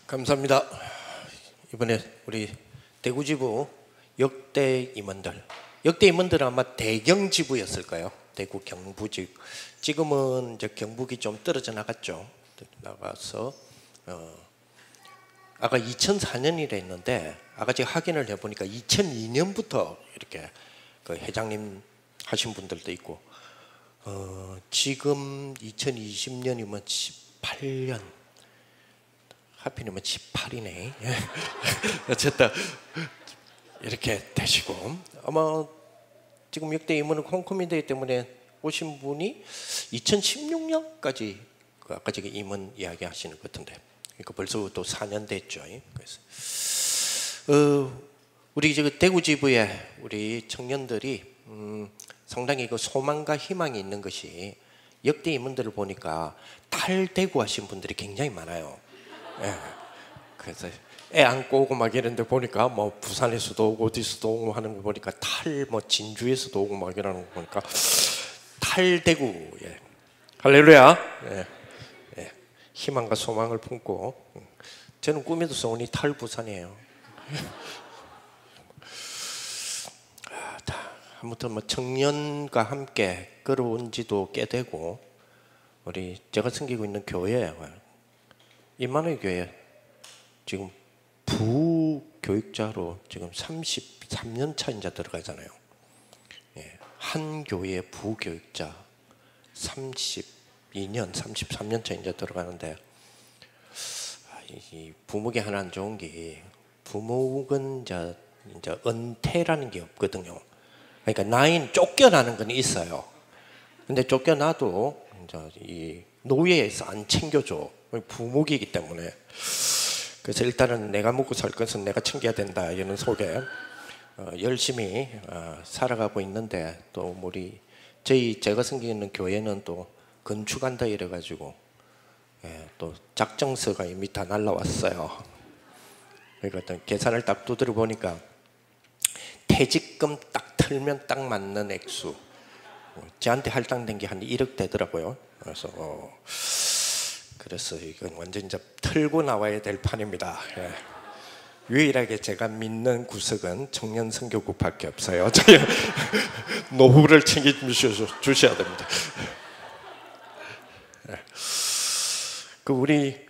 감사합니다. 이번에 우리 대구지부 역대 임원들은 아마 대경지부였을까요? 대구 경부지. 지금은 이제 경북이 좀 떨어져 나갔죠. 나가서 아까 2004년이라 했는데 아까 제가 확인을 해보니까 2002년부터 이렇게 그 회장님 하신 분들도 있고 지금 2020년이면 18년 하필이면 18이네. 어쨌든 이렇게 되시고 아마 지금 역대 임원은 콩쿠민대회 때문에 오신 분이 2016년까지 그 아까 제가 임원 이야기 하시는 것 같은데 그러니까 벌써 또 4년 됐죠. 그래서 우리 지금 대구 지부에 우리 청년들이 상당히 그 소망과 희망이 있는 것이 역대 임원들을 보니까 탈대구 하신 분들이 굉장히 많아요. 예. 그래서 애 안고 오고 막 이런데 보니까 뭐 부산에서도 오고 어디서도 오고 하는 거 보니까 뭐 진주에서도 오고 막 이러는 거 보니까 탈대구. 예. 할렐루야. 예. 예. 희망과 소망을 품고 저는 꿈에도 소원이 탈부산이에요. 아무튼 뭐 청년과 함께 걸어온 지도 꽤 되고 우리 제가 섬기고 있는 교회 임마누엘 교회 지금 부교육자로 지금 33년 차 이제 들어가잖아요. 예, 한 교회 부교육자 32년, 33년 차 이제 들어가는데 이 부목이 하나 안 좋은 게 부목은 이제 은퇴라는 게 없거든요. 그러니까 나이는 쫓겨나는 건 있어요. 근데 쫓겨나도 이제 이 노예에서 안 챙겨줘. 부목이기 때문에. 그래서 일단은 내가 먹고 살 것은 내가 챙겨야 된다 이런 속에 열심히 살아가고 있는데 또 우리 제가 섬기는 교회는 또 건축한다 이래가지고 또 작정서가 이미 다 날라왔어요. 그러니까 계산을 딱 두드려 보니까 퇴직금 딱 틀면 딱 맞는 액수. 저한테 할당된 게 한 1억 되더라고요. 그래서 이건 완전 이제 털고 나와야 될 판입니다. 예. 유일하게 제가 믿는 구석은 청년 선교국밖에 없어요. 노후를 챙겨주셔야 됩니다. 예. 그 우리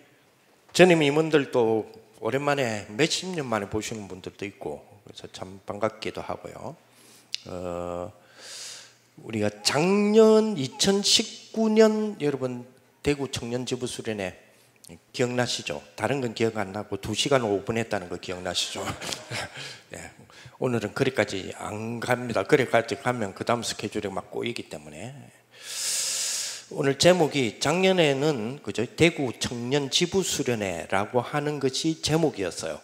전임 임원들도 오랜만에 몇십 년 만에 보시는 분들도 있고 그래서 참 반갑기도 하고요. 우리가 작년 2019년 여러분 대구 청년지부 수련회 기억나시죠? 다른 건 기억 안 나고 2시간 5분 했다는 거 기억나시죠? 네. 오늘은 거기까지 안 갑니다. 거기까지 가면 그 다음 스케줄이 막 꼬이기 때문에 오늘 제목이 작년에는 그죠? 대구 청년지부 수련회라고 하는 것이 제목이었어요.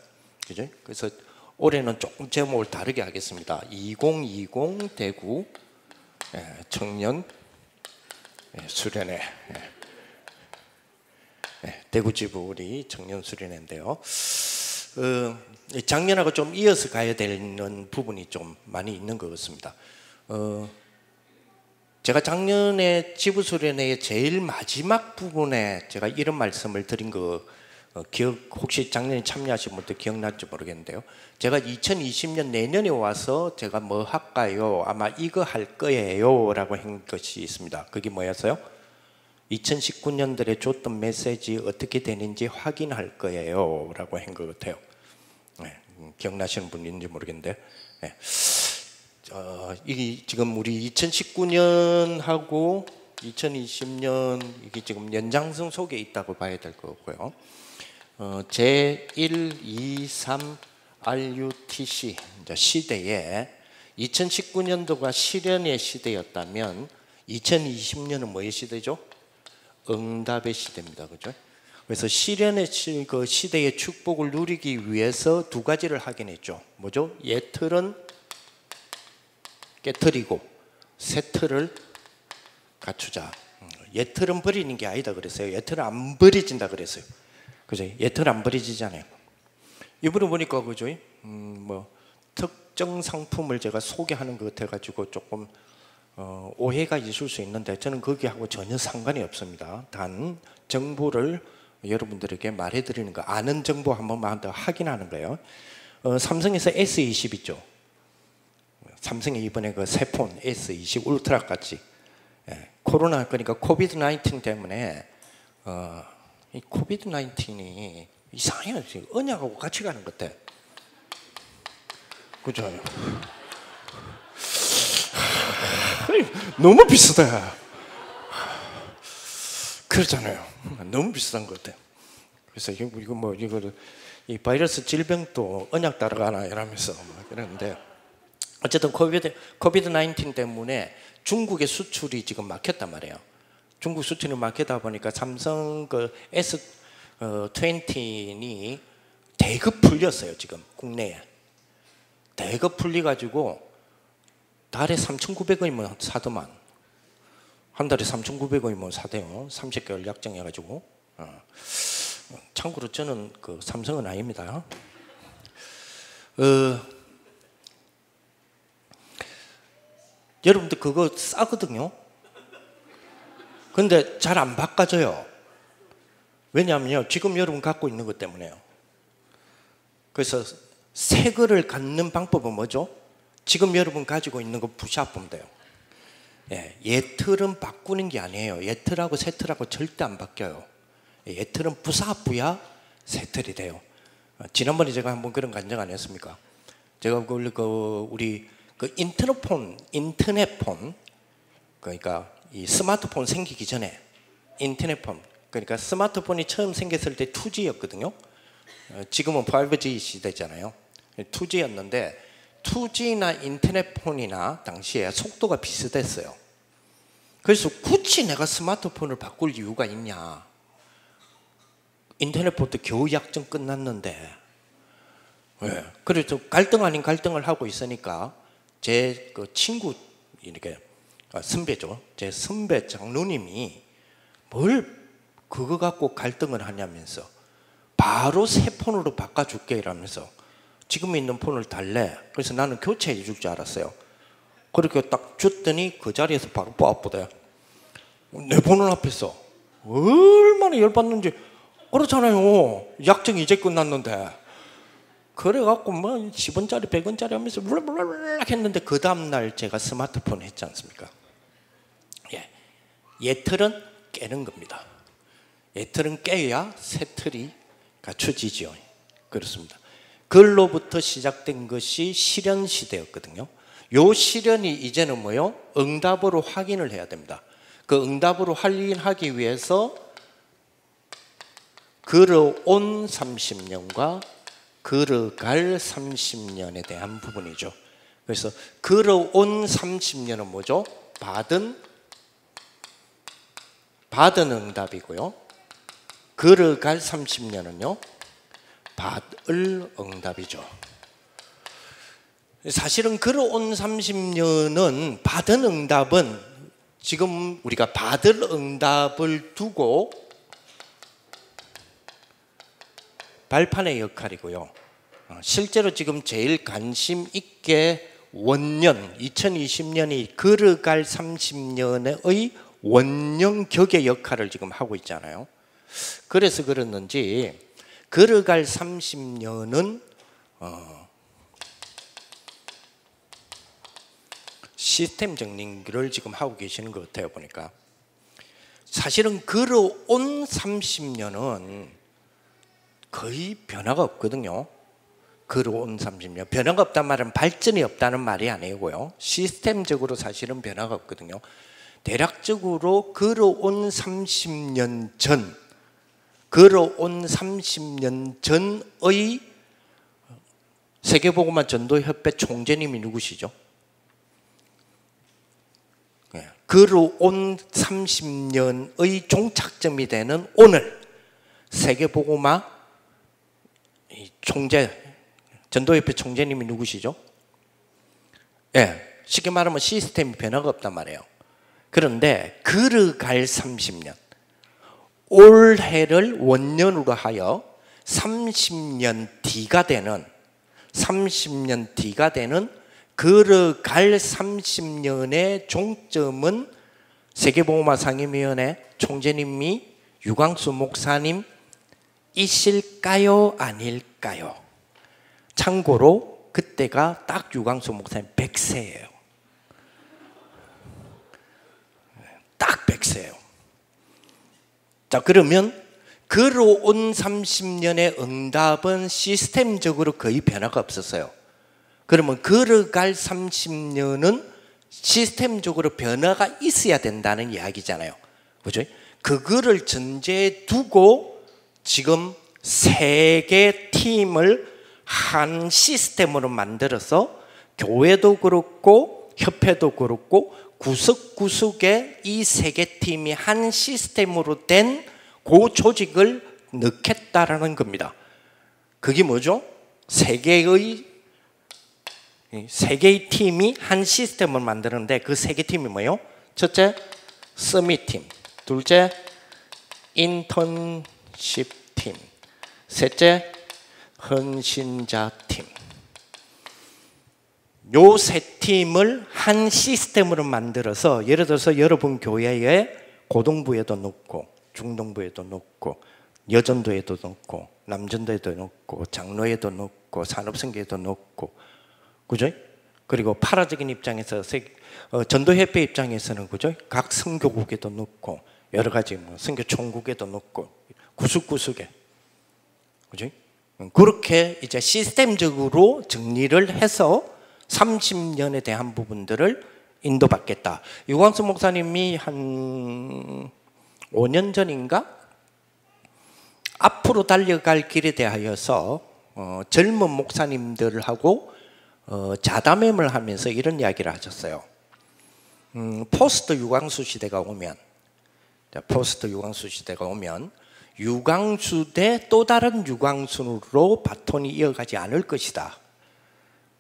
그죠? 그래서 올해는 조금 제목을 다르게 하겠습니다. 2020 대구 청년 수련회. 대구지부 우리 청년 수련회인데요. 작년하고 좀 이어서 가야 되는 부분이 좀 많이 있는 것 같습니다. 제가 작년에 지부 수련회의 제일 마지막 부분에 제가 이런 말씀을 드린 거 혹시 작년에 참여하신 분들 기억날지 모르겠는데요. 제가 2020년 내년에 와서 제가 뭐 할까요? 아마 이거 할 거예요 라고 한 것이 있습니다. 그게 뭐였어요? 2019년들에 줬던 메시지 어떻게 되는지 확인할 거예요 라고 한 것 같아요. 네, 기억나시는 분인지 모르겠는데 이게 지금 우리 2019년하고 2020년 이게 지금 연장선 속에 있다고 봐야 될 거고요. 제1, 2, 3 RUTC 시대에 2019년도가 실현의 시대였다면 2020년은 뭐의 시대죠? 응답의 시대입니다. 그죠? 그래서 실현의 그 시대의 축복을 누리기 위해서 두 가지를 하긴 했죠. 뭐죠? 옛 틀은 깨트리고 새 틀을 갖추자. 옛 틀은 버리는 게 아니다 그랬어요. 옛 틀은 안 버려진다 그랬어요. 그죠? 옛 틀 안 버려지잖아요. 이번에 보니까 그죠? 뭐 특정 상품을 제가 소개하는 것 같아가지고 조금 오해가 있을 수 있는데 저는 거기하고 전혀 상관이 없습니다. 단 정보를 여러분들에게 말해드리는 거, 아는 정보 한 번만 더 확인하는 거예요. 삼성에서 S20 있죠. 삼성이 이번에 그 새 폰 S20 울트라까지, 코로나, 그러니까 코비드 19 때문에 이 코비드 19이 이상해요. 언약하고 같이 가는 것 같아. 그죠? 너무 비싸다. 그렇잖아요. 너무 비싼 것 같아요. 그래서 이거 뭐 이 바이러스 질병도 언약 따라가나 이러면서 그러는데, 어쨌든 코비드 19 때문에 중국의 수출이 지금 막혔단 말이에요. 중국 수출이 막히다 보니까 삼성 그 S20이 대급 풀렸어요. 지금 국내에 대급 풀려가지고 달에 3,900원이면 사더만, 한 달에 3,900원이면 사대요. 30개월 약정해가지고. 참고로 저는 그 삼성은 아닙니다. 여러분들 그거 싸거든요. 근데 잘 안 바꿔져요. 왜냐하면요, 지금 여러분 갖고 있는 것 때문에요. 그래서 새 거를 갖는 방법은 뭐죠? 지금 여러분 가지고 있는 거 부셔보면 돼요. 예틀은 바꾸는 게 아니에요. 예틀하고 새 틀하고 절대 안 바뀌어요. 예틀은 부사부야 새 틀이 돼요. 지난번에 제가 한번 그런 간증 안 했습니까? 제가 우리 인터넷폰, 그러니까 이 스마트폰 생기기 전에 인터넷폰, 그러니까 스마트폰이 처음 생겼을 때 2G였거든요. 지금은 5G 시대잖아요. 2G였는데 2G나 인터넷폰이나 당시에 속도가 비슷했어요. 그래서 굳이 내가 스마트폰을 바꿀 이유가 있냐? 인터넷폰도 겨우 약정 끝났는데. 그래서 갈등 아닌 갈등을 하고 있으니까 제 그 친구, 이렇게 선배죠. 제 선배 장로님이 뭘 그거 갖고 갈등을 하냐면서 바로 새 폰으로 바꿔줄게 이러면서 지금 있는 폰을 달래. 그래서 나는 교체해 줄 줄 알았어요. 그렇게 딱 줬더니 그 자리에서 바로 뽀뽀대. 내 보는 앞에서 얼마나 열받는지. 그렇잖아요. 약정이 이제 끝났는데. 그래갖고 뭐 10원짜리 100원짜리 하면서 블라블라블라 했는데, 그 다음날 제가 스마트폰 했지 않습니까? 예틀은 깨는 겁니다. 예틀은 깨야 새 틀이 갖춰지죠. 그렇습니다. 그걸로부터 시작된 것이 실현 시대였거든요. 요 실현이 이제는 뭐요? 응답으로 확인을 해야 됩니다. 그 응답으로 확인하기 위해서 걸어온 30년과 걸어갈 30년에 대한 부분이죠. 그래서 걸어온 30년은 뭐죠? 받은 응답이고요. 걸어갈 30년은요, 받을 응답이죠. 사실은 걸어온 30년은 받은 응답은 지금 우리가 받을 응답을 두고 발판의 역할이고요. 실제로 지금 제일 관심 있게 원년 2020년이 걸어갈 30년의 원년격의 역할을 지금 하고 있잖아요. 그래서 그랬는지 걸어갈 30년은 시스템 정리를 지금 하고 계시는 것 같아요. 보니까 사실은 걸어온 30년은 거의 변화가 없거든요. 걸어온 30년. 변화가 없다는 말은 발전이 없다는 말이 아니고요. 시스템적으로 사실은 변화가 없거든요. 대략적으로 걸어온 30년 전, 걸어온 30년 전의 세계복음화 전도협회 총재님이 누구시죠? 걸어온 30년의 종착점이 되는 오늘 세계복음화 총재, 전도협회 총재님이 누구시죠? 쉽게 말하면 시스템이 변화가 없단 말이에요. 그런데 걸어갈 30년, 올해를 원년으로 하여 30년 뒤가 되는 걸어갈 30년의 종점은 세계복음화 상임위원회 총재님이 유광수 목사님, 있을까요? 아닐까요? 참고로 그때가 딱 유광수 목사님 100세예요. 딱 100세예요. 자, 그러면 걸어온 30년의 응답은 시스템적으로 거의 변화가 없었어요. 그러면 걸어갈 30년은 시스템적으로 변화가 있어야 된다는 이야기잖아요. 그죠? 그거를 전제에 두고 지금 세 개 팀을 한 시스템으로 만들어서 교회도 그렇고 협회도 그렇고 구석구석에 이 세 개 팀이 한 시스템으로 된 그 조직을 넣겠다라는 겁니다. 그게 뭐죠? 세 개의 팀이 한 시스템을 만드는데 그 세 개 팀이 뭐예요? 첫째, 서밋 팀. 둘째, 인턴십 팀. 셋째, 헌신자 팀. 요 세 팀을 한 시스템으로 만들어서 예를 들어서 여러분 교회에 고등부에도 넣고 중등부에도 넣고 여전도에도 넣고 남전도에도 넣고 장로에도 넣고 산업선교에도 넣고 그죠? 그리고 파라적인 입장에서 전도협회 입장에서는 그죠? 각 선교국에도 넣고 여러 가지 뭐 선교 총국에도 넣고 구석구석에 그죠? 그렇게 이제 시스템적으로 정리를 해서 30년에 대한 부분들을 인도받겠다. 유광수 목사님이 한 5년 전인가 앞으로 달려갈 길에 대하여서 젊은 목사님들하고 자담회를 하면서 이런 이야기를 하셨어요. 포스트 유광수 시대가 오면 유광수 대 또 다른 유광수로 바톤이 이어가지 않을 것이다.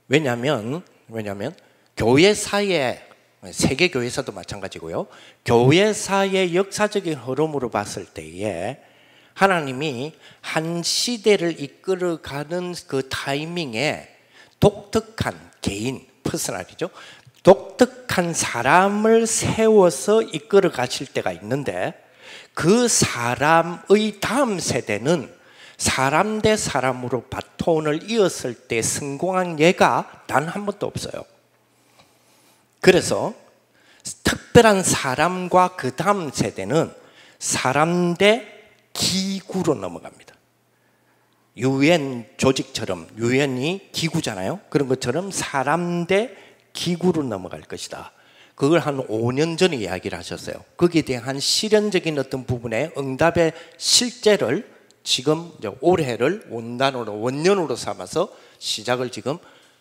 왜냐하면 교회사의 세계 교회사도 마찬가지고요. 교회사의 역사적인 흐름으로 봤을 때에 하나님이 한 시대를 이끌어가는 그 타이밍에 독특한 개인, 퍼스널이죠. 독특한 사람을 세워서 이끌어 가실 때가 있는데 그 사람의 다음 세대는 사람 대 사람으로 바톤을 이었을 때 성공한 예가 단 한 번도 없어요. 그래서 특별한 사람과 그 다음 세대는 사람 대 기구로 넘어갑니다. UN 조직처럼 UN이 기구잖아요. 그런 것처럼 사람 대 기구로 넘어갈 것이다. 그걸 한 5년 전에 이야기를 하셨어요. 거기에 대한 실현적인 어떤 부분의 응답의 실제를 지금 이제 올해를 원년으로 삼아서 시작을 지금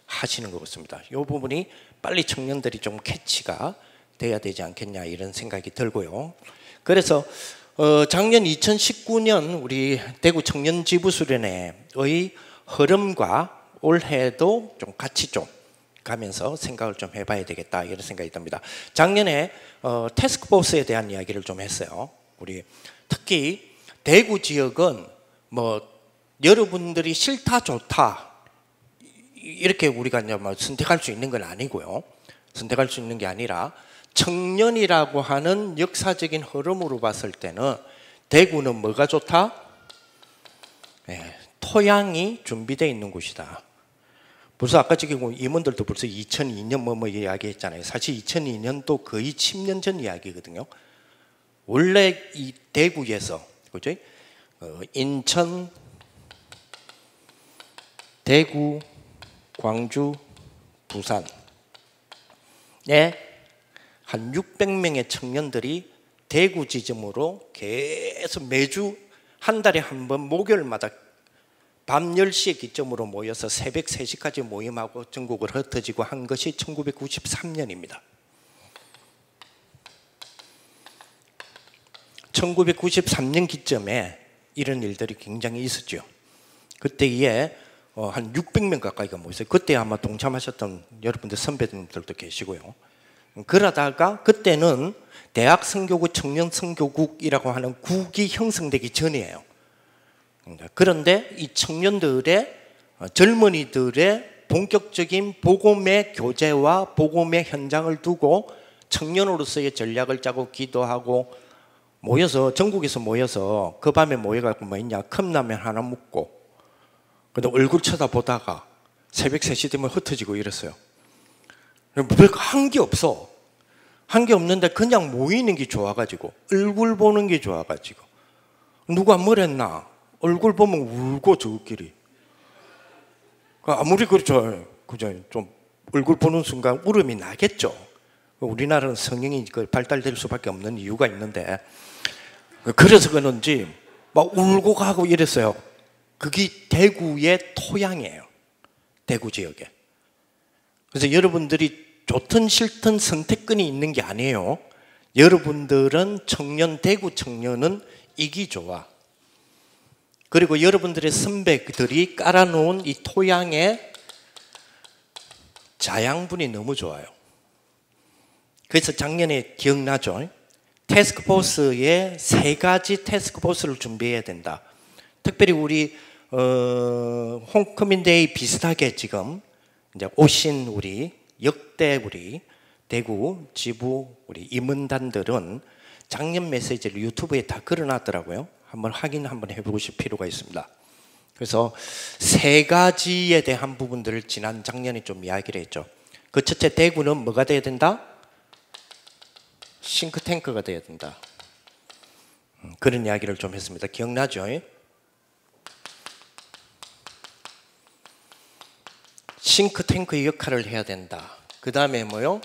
하시는 것 같습니다. 이 부분이 빨리 청년들이 좀 캐치가 돼야 되지 않겠냐 이런 생각이 들고요. 그래서 작년 2019년 우리 대구 청년 지부수련회의 흐름과 올해도 좀 같이 좀 가면서 생각을 좀 해봐야 되겠다 이런 생각이 듭니다. 작년에 태스크포스에 대한 이야기를 좀 했어요. 우리 특히 대구 지역은 뭐 여러분들이 싫다 좋다 이렇게 우리가 이제 뭐 선택할 수 있는 건 아니고요. 선택할 수 있는 게 아니라 청년이라고 하는 역사적인 흐름으로 봤을 때는 대구는 뭐가 좋다? 토양이 준비되어 있는 곳이다. 벌써 아까 지금 임원들도 벌써 2002년 뭐 이야기했잖아요. 사실 2002년도 거의 10년 전 이야기거든요. 원래 이 대구에서 그죠? 인천, 대구, 광주, 부산에 한 600명의 청년들이 대구 지점으로 계속 매주 한 달에 한 번 목요일마다 밤 10시에 기점으로 모여서 새벽 3시까지 모임하고 전국을 흩어지고 한 것이 1993년입니다. 1993년 기점에 이런 일들이 굉장히 있었죠. 그때에 한 600명 가까이가 모였어요. 그때 아마 동참하셨던 여러분들 선배님들도 계시고요. 그러다가 그때는 대학 선교국, 청년 선교국이라고 하는 국이 형성되기 전이에요. 그런데 이 청년들의 젊은이들의 본격적인 복음의 교제와 복음의 현장을 두고 청년으로서의 전략을 짜고 기도하고 모여서 전국에서 모여서 그 밤에 모여갖고 뭐 있냐 컵라면 하나 먹고 근데 얼굴 쳐다보다가 새벽 3시 되면 흩어지고 이랬어요. 별거 한 게 없어. 한 게 없는데 그냥 모이는 게 좋아가지고 얼굴 보는 게 좋아가지고 누가 뭐랬나 얼굴 보면 울고 저끼리 아무리 그렇죠. 그죠? 좀 얼굴 보는 순간 울음이 나겠죠. 우리나라는 성경이 발달될 수밖에 없는 이유가 있는데 그래서 그런지 막 울고 가고 이랬어요. 그게 대구의 토양이에요. 대구 지역에. 그래서 여러분들이 좋든 싫든 선택권이 있는 게 아니에요. 여러분들은 대구 청년은 이기 좋아. 그리고 여러분들의 선배들이 깔아놓은 이 토양의 자양분이 너무 좋아요. 그래서 작년에 기억나죠? 태스크포스에 3가지 태스크포스를 준비해야 된다. 특별히 우리 홈커밍데이 비슷하게 지금 이제 오신 우리 역대 우리 대구 지부 우리 임원단들은 작년 메시지를 유튜브에 다 걸어놨더라고요. 한번 해보실 필요가 있습니다. 그래서 3가지에 대한 부분들을 지난 작년에 좀 이야기를 했죠. 그 첫째, 대구는 뭐가 돼야 된다? 싱크탱크가 돼야 된다. 그런 이야기를 좀 했습니다. 기억나죠? 싱크탱크의 역할을 해야 된다. 그 다음에 뭐요?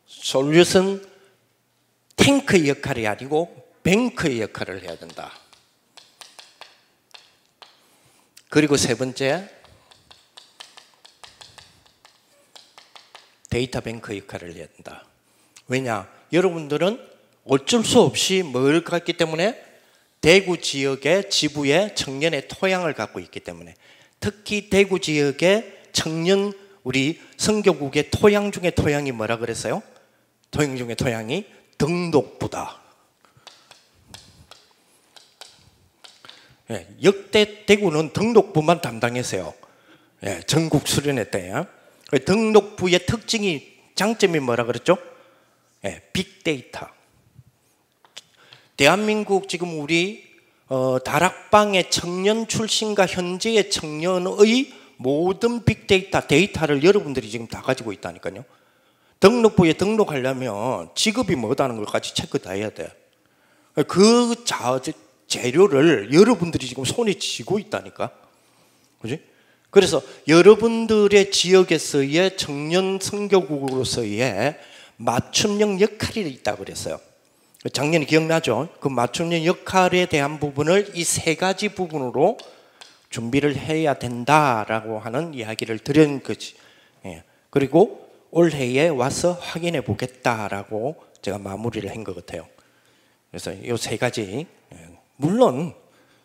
솔루션 탱크의 역할이 아니고 뱅크의 역할을 해야 된다. 그리고 3번째, 데이터 뱅크 역할을 해야 된다. 왜냐? 여러분들은 어쩔 수 없이 뭘 갖기 때문에 대구 지역의 지부의 청년의 토양을 갖고 있기 때문에 특히 대구 지역의 청년 우리 선교국의 토양 중에 토양이 뭐라 그랬어요? 토양 중에 토양이 등록부다. 예, 역대 대구는 등록부만 담당했어요. 예, 전국 수련회 때. 등록부의 장점이 뭐라 그랬죠? 예, 빅데이터. 대한민국 지금 우리 다락방의 청년 출신과 현재의 청년의 모든 빅데이터, 데이터를 여러분들이 지금 다 가지고 있다니까요. 등록부에 등록하려면 직업이 뭐다는 걸까지 체크 다 해야 돼. 그 재료를 여러분들이 지금 손에 쥐고 있다니까. 그지? 그래서 여러분들의 지역에서의 청년 선교국으로서의 맞춤형 역할이 있다고 그랬어요. 작년에 기억나죠? 그 맞춤형 역할에 대한 부분을 이 3가지 부분으로 준비를 해야 된다라고 하는 이야기를 드린 거지. 예. 그리고 올해에 와서 확인해 보겠다라고 제가 마무리를 한 것 같아요. 그래서 이 3가지 물론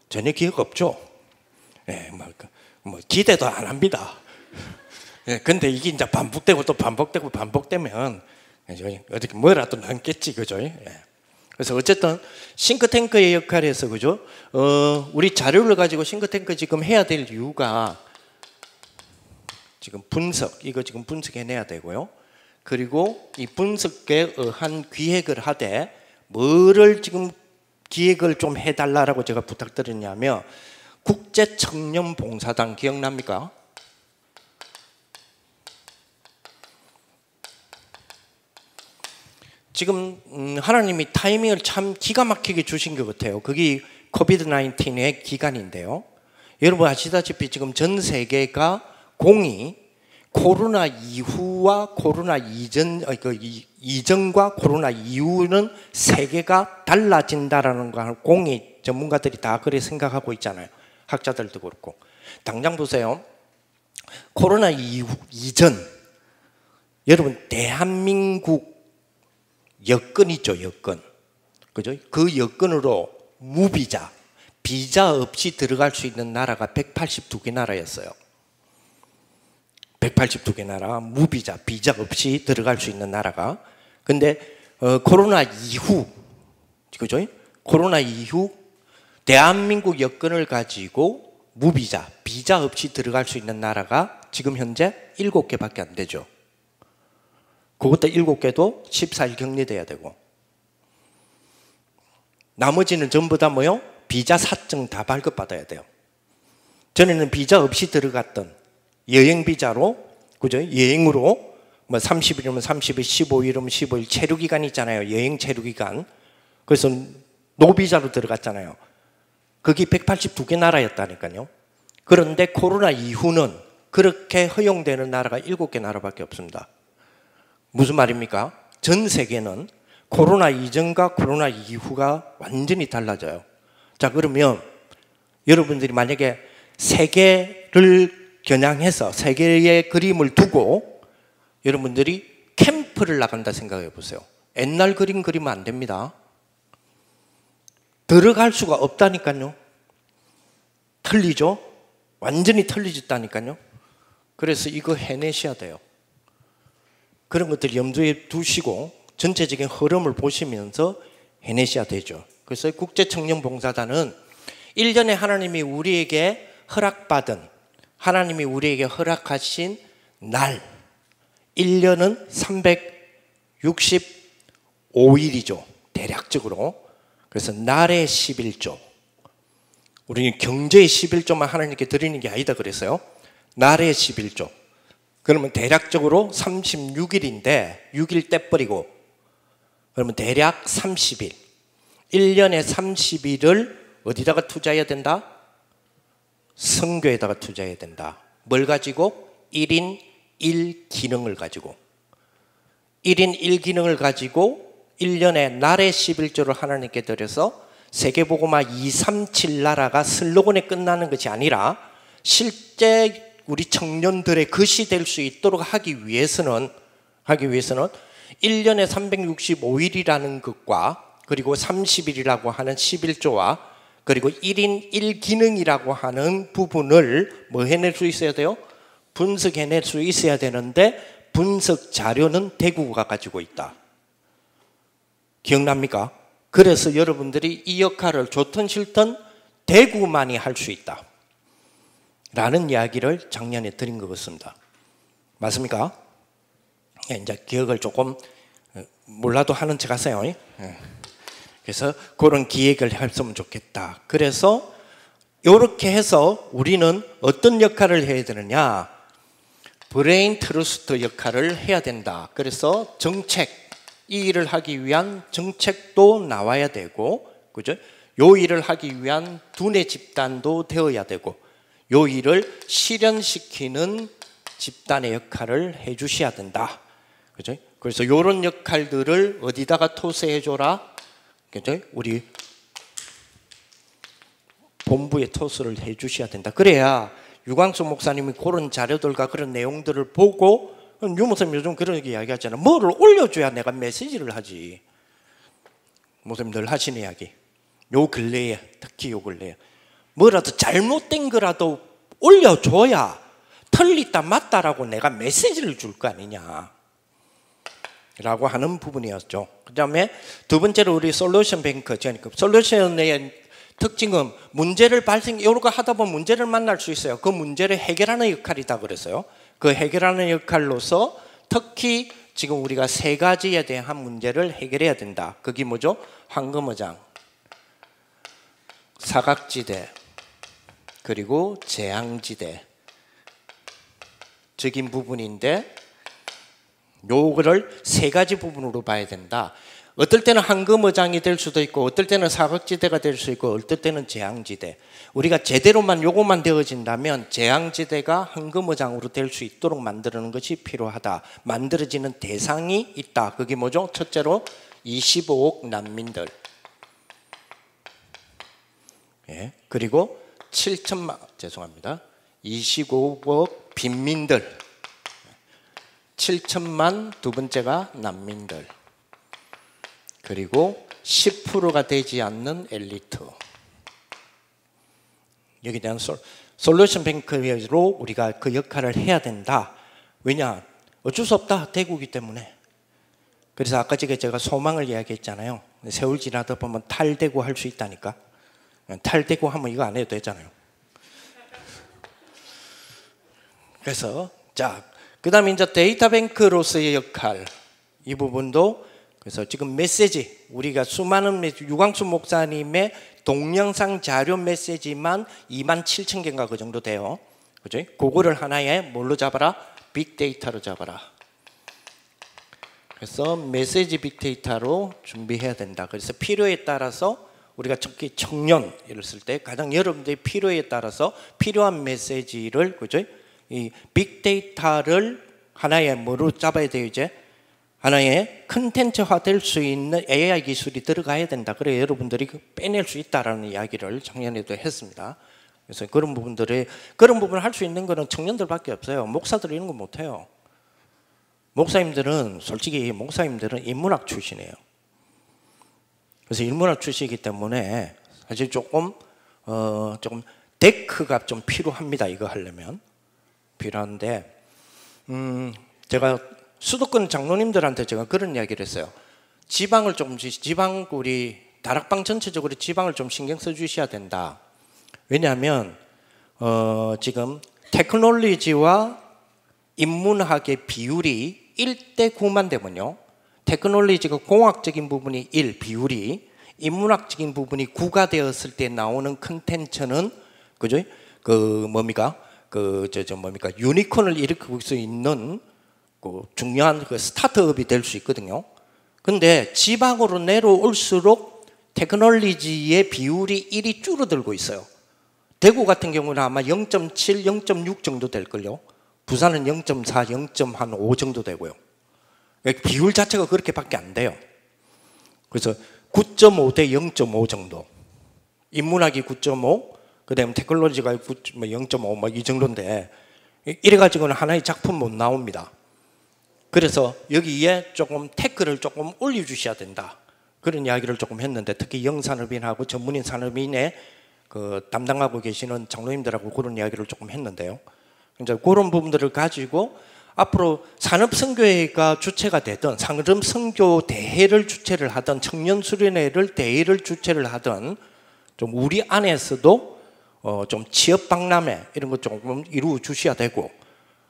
전혀 기억 없죠. 예, 뭐 기대도 안 합니다. 예, 근데 이게 이제 반복되고 또 반복되면 어떻게 뭐라도 남겠지, 그죠? 예. 그래서 어쨌든 싱크탱크의 역할에서 그죠? 우리 자료를 가지고 싱크탱크 지금 해야 될 이유가 지금 이거 지금 분석해내야 되고요. 그리고 이 분석에 의한 기획을 하되 뭐를 지금 기획을 좀 해달라고 제가 부탁드렸냐면 국제청년봉사단 기억납니까? 지금 하나님이 타이밍을 참 기가 막히게 주신 것 같아요. 그게 코비드-19의 기간인데요. 여러분 아시다시피 지금 전 세계가 공이 코로나 이후와 코로나 이전과 코로나 이후는 세계가 달라진다라는 걸 공이 전문가들이 다 그렇게 생각하고 있잖아요. 학자들도 그렇고. 당장 보세요. 코로나 이전 여러분 대한민국 여건 있죠, 여건. 그죠? 그 여건으로 무비자, 비자 없이 들어갈 수 있는 나라가 182개 나라였어요. 182개 나라, 무비자, 비자 없이 들어갈 수 있는 나라가. 근데 코로나 이후, 그죠? 코로나 이후 대한민국 여건을 가지고 무비자, 비자 없이 들어갈 수 있는 나라가 지금 현재 7개밖에 안 되죠. 그것도 7개도 14일 격리돼야 되고, 나머지는 전부 다 뭐요? 비자 사증 다 발급받아야 돼요. 전에는 비자 없이 들어갔던 여행 비자로, 그죠? 여행으로 뭐 30일이면 30일, 15일이면 15일 체류 기간 있잖아요. 여행 체류 기간. 그래서 노비자로 들어갔잖아요. 그게 182개 나라였다니까요. 그런데 코로나 이후는 그렇게 허용되는 나라가 7개 나라밖에 없습니다. 무슨 말입니까? 전 세계는 코로나 이전과 코로나 이후가 완전히 달라져요. 자, 그러면 여러분들이 만약에 세계를 겨냥해서 세계의 그림을 두고 여러분들이 캠프를 나간다 생각해 보세요. 옛날 그림 그리면 안 됩니다. 들어갈 수가 없다니까요. 틀리죠? 완전히 틀리졌다니까요. 그래서 이거 해내셔야 돼요. 그런 것들 염두에 두시고 전체적인 흐름을 보시면서 해내셔야 되죠. 그래서 국제청년봉사단은 1년에 하나님이 우리에게 허락받은, 하나님이 우리에게 허락하신 날, 1년은 365일이죠. 대략적으로. 그래서 날의 11조. 우리는 경제의 11조만 하나님께 드리는 게 아니다 그랬어요. 날의 11조. 그러면 대략적으로 36일인데 6일 떼버리고 그러면 대략 30일. 1년에 30일을 어디다가 투자해야 된다? 선교에다가 투자해야 된다. 뭘 가지고? 1인 1기능을 가지고. 1인 1기능을 가지고 1년에 날의 11조를 하나님께 드려서 세계복음화 237 나라가 슬로건에 끝나는 것이 아니라 실제 우리 청년들의 것이 될 수 있도록 하기 위해서는 1년에 365일이라는 것과 그리고 30일이라고 하는 11조와 그리고 1인 1기능이라고 하는 부분을 뭐 해낼 수 있어야 돼요? 분석해낼 수 있어야 되는데 분석 자료는 대구가 가지고 있다. 기억납니까? 그래서 여러분들이 이 역할을 좋든 싫든 대구만이 할 수 있다 라는 이야기를 작년에 드린 것 같습니다. 맞습니까? 이제 기억을 조금 몰라도 하는 척 하세요. 그래서 그런 기획을 했으면 좋겠다. 그래서 이렇게 해서 우리는 어떤 역할을 해야 되느냐? 브레인 트러스트 역할을 해야 된다. 그래서 정책, 이 일을 하기 위한 정책도 나와야 되고, 그죠? 요 일을 하기 위한 두뇌 집단도 되어야 되고, 요 일을 실현시키는 집단의 역할을 해 주셔야 된다. 그죠? 그래서 요런 역할들을 어디다가 토스해 줘라? 그죠? 우리 본부에 토스를 해 주셔야 된다. 그래야 유광수 목사님이 그런 자료들과 그런 내용들을 보고, 유 목사님 요즘 그런 이야기 하잖아요. 뭐를 올려줘야 내가 메시지를 하지. 목사님 늘 하시는 이야기. 요 근래에, 특히 요 근래에 뭐라도 잘못된 거라도 올려줘야 틀리다 맞다라고 내가 메시지를 줄 거 아니냐 라고 하는 부분이었죠. 그 다음에 두 번째로 우리 솔루션 뱅크, 솔루션의 특징은 문제를 이렇게 하다 보면 문제를 만날 수 있어요. 그 문제를 해결하는 역할이다 그랬어요. 그 해결하는 역할로서 특히 지금 우리가 세 가지에 대한 문제를 해결해야 된다. 그게 뭐죠? 황금어장, 사각지대, 그리고 재앙지대 적인 부분인데 요거를 세 가지 부분으로 봐야 된다. 어떨 때는 황금어장이 될 수도 있고 어떨 때는 사각지대가 될 수 있고 어떨 때는 재앙지대. 우리가 제대로만 요것만 되어진다면 재앙지대가 황금어장으로 될 수 있도록 만드는 것이 필요하다. 만들어지는 대상이 있다. 그게 뭐죠? 첫째로 25억 난민들, 예, 그리고 25억 빈민들, 7천만 두 번째가 난민들, 그리고 10%가 되지 않는 엘리트. 여기에 대한 솔루션 뱅크로 우리가 그 역할을 해야 된다. 왜냐? 어쩔 수 없다. 대구이기 때문에. 그래서 아까 제가 소망을 이야기했잖아요. 세월 지나다 보면 탈대구 할 수 있다니까. 탈대구 하면 이거 안 해도 되잖아요. 그래서 자, 그 다음에 이제 데이터 뱅크로서의 역할. 이 부분도 그래서 지금 메시지 우리가 수많은 유광수 목사님의 동영상 자료 메시지만 27,000개인가 그 정도 돼요. 그죠? 그거를 하나의 뭘로 잡아라? 빅데이터로 잡아라. 그래서 메시지 빅데이터로 준비해야 된다. 그래서 필요에 따라서 우리가 특히 청년을 쓸 때 가장 여러분들의 필요에 따라서 필요한 메시지를 그죠? 이 빅데이터를 하나의 뭐로 잡아야 돼요 이제? 하나의 컨텐츠화 될 수 있는 AI 기술이 들어가야 된다. 그래 여러분들이 빼낼 수 있다라는 이야기를 작년에도 했습니다. 그래서 그런 부분을 할 수 있는 거는 청년들밖에 없어요. 목사들이 이런 거 못해요. 목사님들은 솔직히 목사님들은 인문학 출신이에요. 그래서 인문학 출신이기 때문에 사실 조금 데크가 좀 필요합니다. 이거 하려면 필요한데 제가 수도권 장로님들한테 제가 그런 이야기를 했어요. 지방을 조금씩 우리 다락방 전체적으로 지방을 좀 신경 써 주셔야 된다. 왜냐하면 지금 테크놀로지와 인문학의 비율이 1:9만 되면요. 테크놀로지가 공학적인 부분이 1 비율이 인문학적인 부분이 9가 되었을 때 나오는 컨텐츠는 그죠? 유니콘을 일으킬 수 있는 중요한 스타트업이 될 수 있거든요. 근데 지방으로 내려올수록 테크놀로지의 비율이 1이 줄어들고 있어요. 대구 같은 경우는 아마 0.7, 0.6 정도 될걸요. 부산은 0.4, 0.5 정도 되고요. 비율 자체가 그렇게밖에 안 돼요. 그래서 9.5 대 0.5 정도. 인문학이 9.5, 그다음에 테크놀로지가 0.5 이 정도인데 이래가지고는 하나의 작품 못 나옵니다. 그래서 여기에 조금 태클을 조금 올려주셔야 된다. 그런 이야기를 조금 했는데 특히 영산업인하고 전문인 산업인에 담당하고 계시는 장로님들하고 그런 이야기를 조금 했는데요. 이제 그런 부분들을 가지고 앞으로 산업선교회가 주체가 되든 산업선교 대회를 주체를 하든 청년수련회를 대회를 주체를 하든 좀 우리 안에서도 좀 취업박람회 이런 것 조금 이루어 주셔야 되고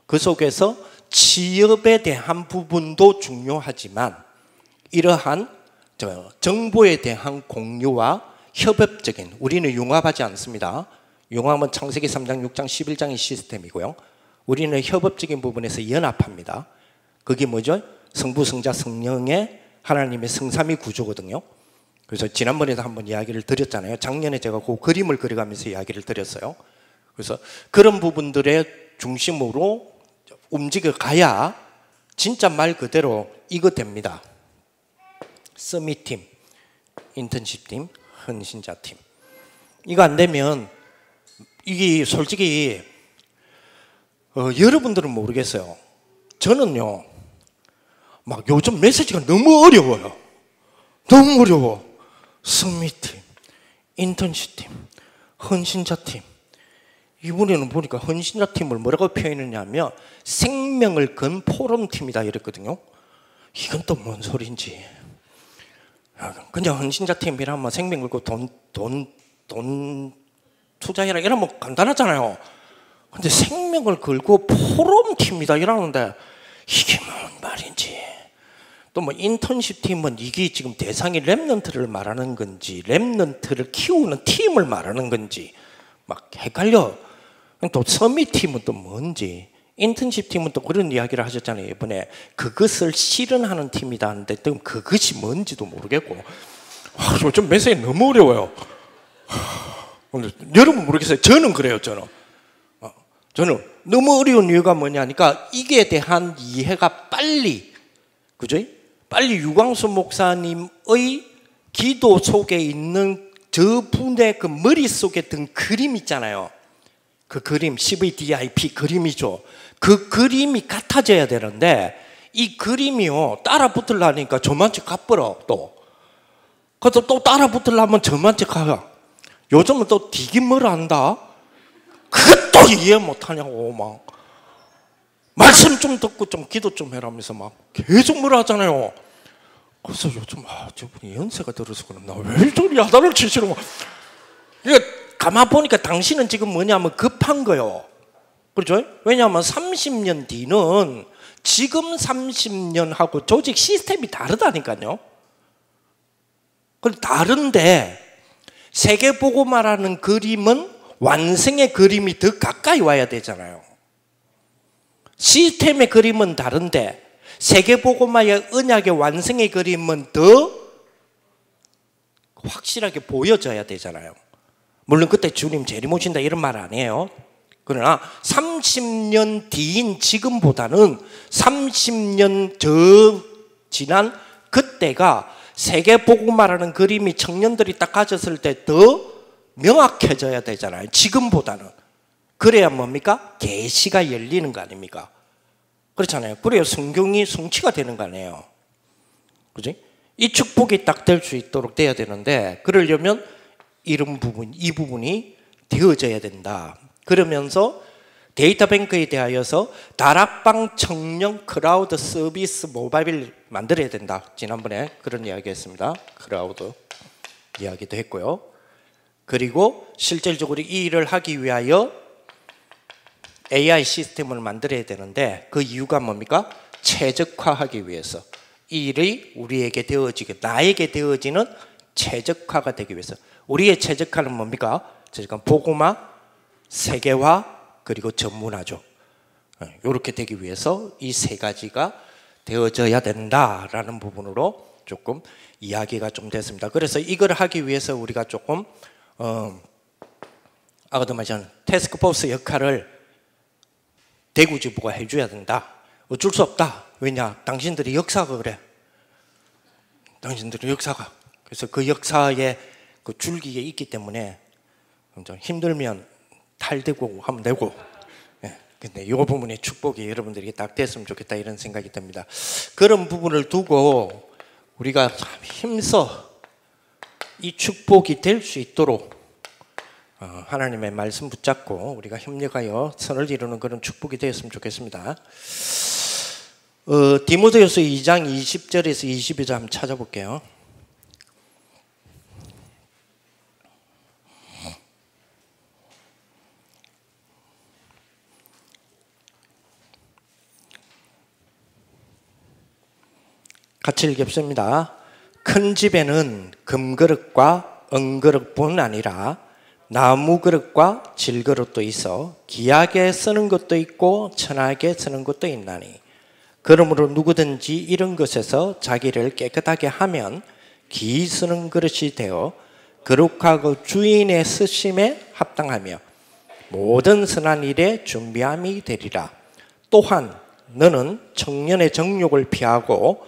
그 속에서 취업에 대한 부분도 중요하지만 이러한 정보에 대한 공유와 협업적인 우리는 융합하지 않습니다. 융합은 창세기 3장, 6장, 11장의 시스템이고요. 우리는 협업적인 부분에서 연합합니다. 그게 뭐죠? 성부, 성자, 성령의 하나님의 성삼위 구조거든요. 그래서 지난번에도 한번 이야기를 드렸잖아요. 작년에 제가 그 그림을 그려가면서 이야기를 드렸어요. 그래서 그런 부분들의 중심으로 움직여 가야 진짜 말 그대로 이거 됩니다. 서밋팀, 인턴십팀, 헌신자팀. 이거 안 되면 이게 솔직히 여러분들은 모르겠어요. 저는요 막 요즘 메시지가 너무 어려워요. 너무 어려워. 서밋팀, 인턴십팀, 헌신자팀. 이번에는 보니까 헌신자팀을 뭐라고 표현했냐면 생명을 건 포럼팀이다 이랬거든요. 이건 또 뭔 소리인지. 그냥 헌신자팀이라면 생명 걸고 돈 투자해라 이러면 간단하잖아요. 근데 생명을 걸고 포럼팀이다 이러는데 이게 뭔 말인지. 또 뭐 인턴십 팀은 이게 지금 대상이 랩넌트를 말하는 건지 랩넌트를 키우는 팀을 말하는 건지 막 헷갈려. 또 서밋 팀은 또 뭔지 인턴십 팀은 또 그런 이야기를 하셨잖아요. 이번에 그것을 실현하는 팀이다 하는데 그것이 뭔지도 모르겠고 요즘 메시지 너무 어려워요. 여러분 모르겠어요. 저는 그래요. 저는 너무 어려운 이유가 뭐냐니까 이게 대한 이해가 그죠? 빨리 유광수 목사님의 기도 속에 있는 저분의 그 머릿속에 든 그림 있잖아요. 그 그림, CVDIP 그림이죠. 그 그림이 같아져야 되는데 이 그림이요 따라 붙으려니까 저만치 갚으러 그래서 또 따라 붙으려면 저만치 가요. 요즘은 또 되게 뭘 안다. 그것도 이해 못하냐고 막 말씀 좀 듣고 좀 기도 좀 해라면서 막 계속 뭘 하잖아요. 그래서 요즘 저분이 연세가 들어서 그런가 왜 저리 야단을 치시는 거야. 이게 가만 보니까 당신은 지금 뭐냐면 급한 거요. 그렇죠? 왜냐하면 30년 뒤는 지금 30년하고 조직 시스템이 다르다니까요. 다른데 세계복음화라는 그림은 완성의 그림이 더 가까이 와야 되잖아요. 시스템의 그림은 다른데 세계복음화의 언약의 완성의 그림은 더 확실하게 보여져야 되잖아요. 물론 그때 주님 재림오신다 이런 말 아니에요. 그러나 30년 뒤인 지금보다는 30년 더 지난 그때가 세계복음화라는 그림이 청년들이 딱 가졌을 때 더 명확해져야 되잖아요. 지금보다는. 그래야 뭡니까? 계시가 열리는 거 아닙니까? 그렇잖아요. 그래야 성경이 성취가 되는 거 아니에요. 그지? 이 축복이 딱 될 수 있도록 돼야 되는데, 그러려면 이런 부분, 이 부분이 되어져야 된다. 그러면서 데이터뱅크에 대하여서 다락방 청년 클라우드 서비스 모바일 만들어야 된다. 지난번에 그런 이야기 했습니다. 클라우드 이야기도 했고요. 그리고 실질적으로 이 일을 하기 위하여 AI 시스템을 만들어야 되는데 그 이유가 뭡니까? 최적화하기 위해서. 이 일이 우리에게 되어지게, 나에게 되어지는 최적화가 되기 위해서. 우리의 최적화는 뭡니까? 최적화, 복음화, 세계화, 그리고 전문화죠. 이렇게 되기 위해서 이 세 가지가 되어져야 된다라는 부분으로 조금 이야기가 좀 됐습니다. 그래서 이걸 하기 위해서 우리가 조금 아까도 말한 태스크포스 역할을 대구지부가 해줘야 된다. 어쩔 수 없다. 왜냐? 당신들이 역사가 그래. 당신들이 역사가. 그래서 그 역사의 그 줄기에 있기 때문에 좀 힘들면 탈되고 하면 되고. 근데 이 부분의 축복이 여러분들에게 딱 됐으면 좋겠다 이런 생각이 듭니다. 그런 부분을 두고 우리가 참 힘써 이 축복이 될 수 있도록 하나님의 말씀 붙잡고 우리가 협력하여 선을 이루는 그런 축복이 되었으면 좋겠습니다. 디모데후서 2장 20절에서 22절 한번 찾아볼게요. 같이 읽겠습니다. 큰 집에는 금그릇과 은그릇뿐 아니라 나무 그릇과 질그릇도 있어 귀하게 쓰는 것도 있고 천하게 쓰는 것도 있나니 그러므로 누구든지 이런 것에서 자기를 깨끗하게 하면 귀히 쓰는 그릇이 되어 거룩하고 주인의 쓰심에 합당하며 모든 선한 일에 준비함이 되리라. 또한 너는 청년의 정욕을 피하고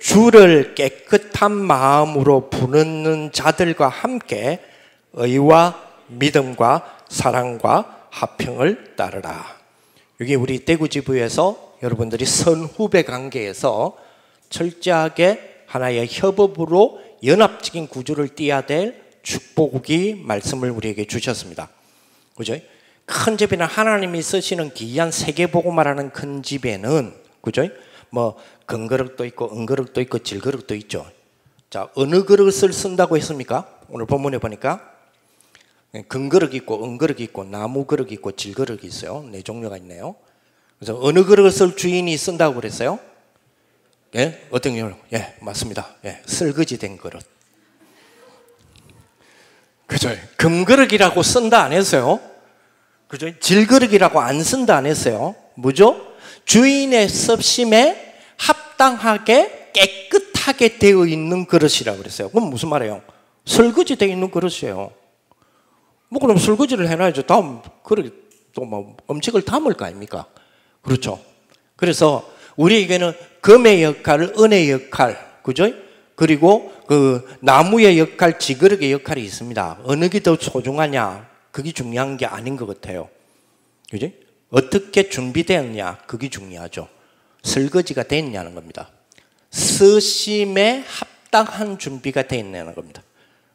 주를 깨끗한 마음으로 부르는 자들과 함께 의와 믿음과 사랑과 화평을 따르라. 여기 우리 대구지부에서 여러분들이 선후배 관계에서 철저하게 하나의 협업으로 연합적인 구조를 띄어야 될 축복이 말씀을 우리에게 주셨습니다. 그죠? 큰 집에는 하나님이 쓰시는 귀한 세계복음화라는 큰 집에는 그죠? 뭐 금그릇도 있고 은그릇도 있고 질그릇도 있죠. 자, 어느 그릇을 쓴다고 했습니까? 오늘 본문에 보니까 금그릇이 있고 은그릇이 있고 나무 그릇이 있고 질그릇이 있어요. 네 종류가 있네요. 그래서 어느 그릇을 주인이 쓴다고 그랬어요? 예, 어떤 경우? 예, 맞습니다. 예, 설거지 된 그릇. 그죠? 금그릇이라고 쓴다 안 했어요? 그죠? 질그릇이라고 안 쓴다 안 했어요? 뭐죠? 주인의 섭심에 합당하게 깨끗하게 되어 있는 그릇이라고 그랬어요. 그럼 무슨 말이에요? 설거지 되어 있는 그릇이에요. 뭐 그럼 설거지를 해놔야죠. 다음 그릇 또 뭐 음식을 담을 거 아닙니까? 그렇죠. 그래서 우리에게는 금의 역할, 은의 역할, 그죠? 그리고 그 나무의 역할, 지그릇의 역할이 있습니다. 어느 게 더 소중하냐? 그게 중요한 게 아닌 것 같아요. 그죠? 어떻게 준비되었냐? 그게 중요하죠. 설거지가 됐냐는 겁니다. 쓰심에 합당한 준비가 됐냐는 겁니다.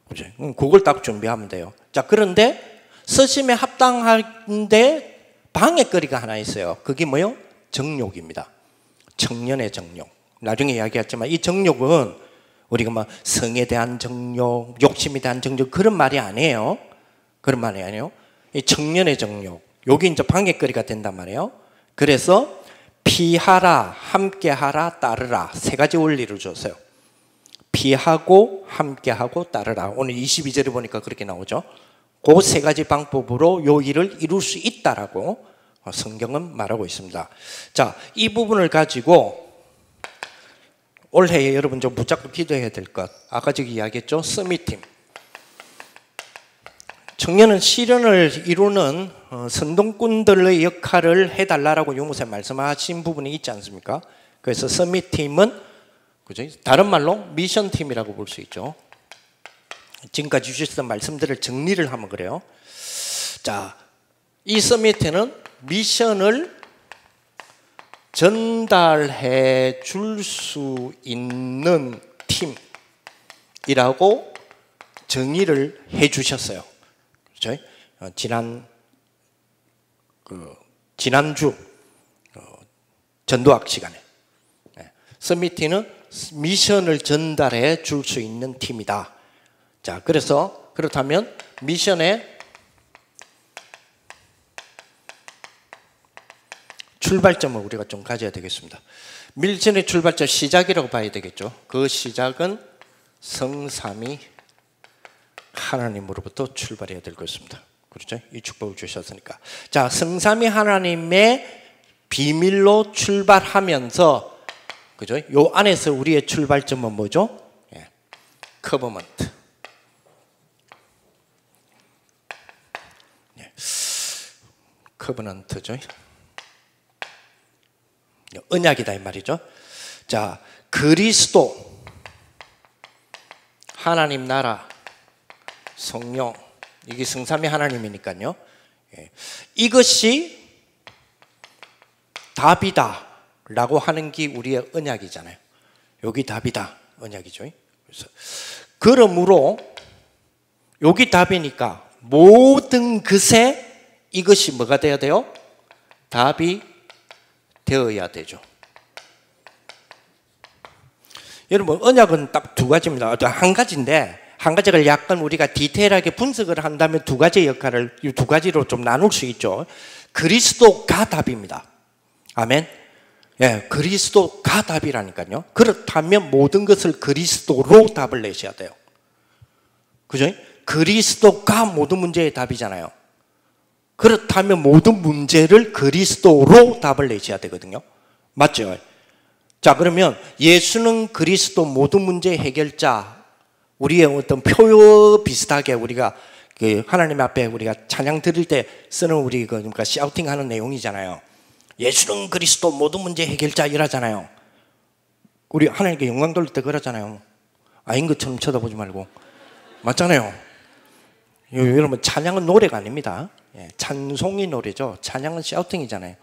그죠? 그걸 딱 준비하면 돼요. 자, 그런데 쓰심에 합당한데 방해거리가 하나 있어요. 그게 뭐요? 정욕입니다. 청년의 정욕. 나중에 이야기했지만 이 정욕은 우리가 막 성에 대한 정욕, 욕심에 대한 정욕 그런 말이 아니에요. 그런 말이 아니에요. 이 청년의 정욕. 여기 이제 방해거리가 된단 말이에요. 그래서 피하라, 함께하라, 따르라. 세 가지 원리를 줬어요. 피하고 함께하고 따르라. 오늘 22절에 보니까 그렇게 나오죠. 그 세 가지 방법으로 요 일을 이룰 수 있다라고 성경은 말하고 있습니다. 자, 이 부분을 가지고 올해 여러분 좀 붙잡고 기도해야 될 것. 아까 저기 이야기했죠. 서밋팀. 청년은 실현을 이루는 선동꾼들의 역할을 해달라고 유무세 말씀하신 부분이 있지 않습니까? 그래서 서밋팀은 그죠? 다른 말로 미션팀이라고 볼 수 있죠. 지금까지 주셨던 말씀들을 정리를 하면 그래요. 자, 이 서밋에는 미션을 전달해 줄 수 있는 팀이라고 정의를 해 주셨어요. 그렇죠? 지난주 전도학 시간에 서밋티는 미션을 전달해 줄 수 있는 팀이다. 자, 그래서 그렇다면 미션의 출발점을 우리가 좀 가져야 되겠습니다. 미션의 출발점 시작이라고 봐야 되겠죠. 그 시작은 성삼위 하나님으로부터 출발해야 될 것입니다. 그렇죠? 이 축복을 주셨으니까. 자, 성삼위 하나님의 비밀로 출발하면서 그죠? 요 안에서 우리의 출발점은 뭐죠? 예. 커버먼트. 예. 커버넌트죠. 언약이다 이 말이죠. 자, 그리스도, 하나님 나라, 성령, 이게 성삼위 하나님이니까요. 예. 이것이 답이다 라고 하는 게 우리의 언약이잖아요. 여기 답이다 언약이죠. 그래서 그러므로 여기 답이니까 모든 것에 이것이 뭐가 되어야 돼요? 답이 되어야 되죠. 여러분 언약은 딱 두 가지입니다. 한 가지인데 한 가지를 약간 우리가 디테일하게 분석을 한다면 두 가지 역할을 이 두 가지로 좀 나눌 수 있죠. 그리스도가 답입니다. 아멘. 예, 그리스도가 답이라니까요. 그렇다면 모든 것을 그리스도로 답을 내셔야 돼요. 그죠? 그리스도가 모든 문제의 답이잖아요. 그렇다면 모든 문제를 그리스도로 답을 내셔야 되거든요. 맞죠? 자, 그러면 예수는 그리스도 모든 문제의 해결자. 우리의 어떤 표 비슷하게 우리가 하나님 앞에 우리가 찬양 드릴 때 쓰는 우리 그러니까 샤우팅하는 내용이잖아요. 예수는 그리스도 모든 문제 해결자 이라잖아요. 우리 하나님께 영광 돌릴 때 그러잖아요. 아닌 것처럼 쳐다보지 말고. 맞잖아요. 여러분 찬양은 노래가 아닙니다. 예, 찬송이 노래죠. 찬양은 샤우팅이잖아요.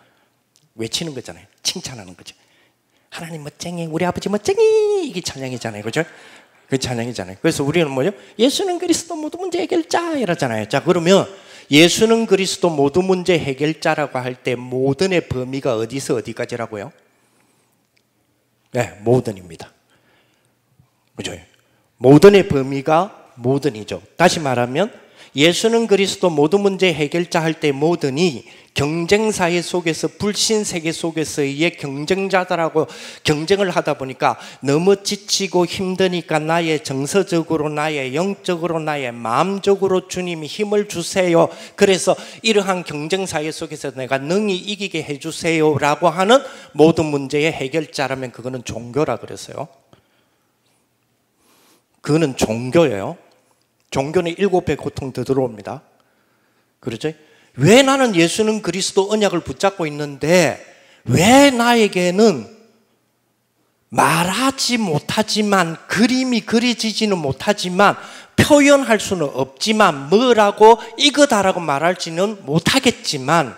외치는 거잖아요. 칭찬하는 거죠. 하나님 멋쟁이, 우리 아버지 멋쟁이, 이게 찬양이잖아요. 그죠? 그 찬양이잖아요. 그래서 우리는 뭐죠? 예수는 그리스도 모든 문제 해결자 이러잖아요. 자, 그러면 예수는 그리스도 모든 문제 해결자라고 할 때 모든의 범위가 어디서 어디까지라고요? 네, 모든입니다. 그죠? 모든의 범위가 모든이죠. 다시 말하면 예수는 그리스도 모든 문제 해결자 할 때 모든이 경쟁사회 속에서 불신 세계 속에서의 경쟁자들하고 경쟁을 하다 보니까 너무 지치고 힘드니까 나의 정서적으로 나의 영적으로 나의 마음적으로 주님이 힘을 주세요. 그래서 이러한 경쟁사회 속에서 내가 능히 이기게 해주세요 라고 하는 모든 문제의 해결자라면 그거는 종교라 그랬어요. 그거는 종교예요. 종교는 7배 고통 더 들어옵니다. 그렇죠? 왜 나는 예수는 그리스도 언약을 붙잡고 있는데 왜 나에게는 말하지 못하지만 그림이 그려지지는 못하지만 표현할 수는 없지만 뭐라고 이거다라고 말할지는 못하겠지만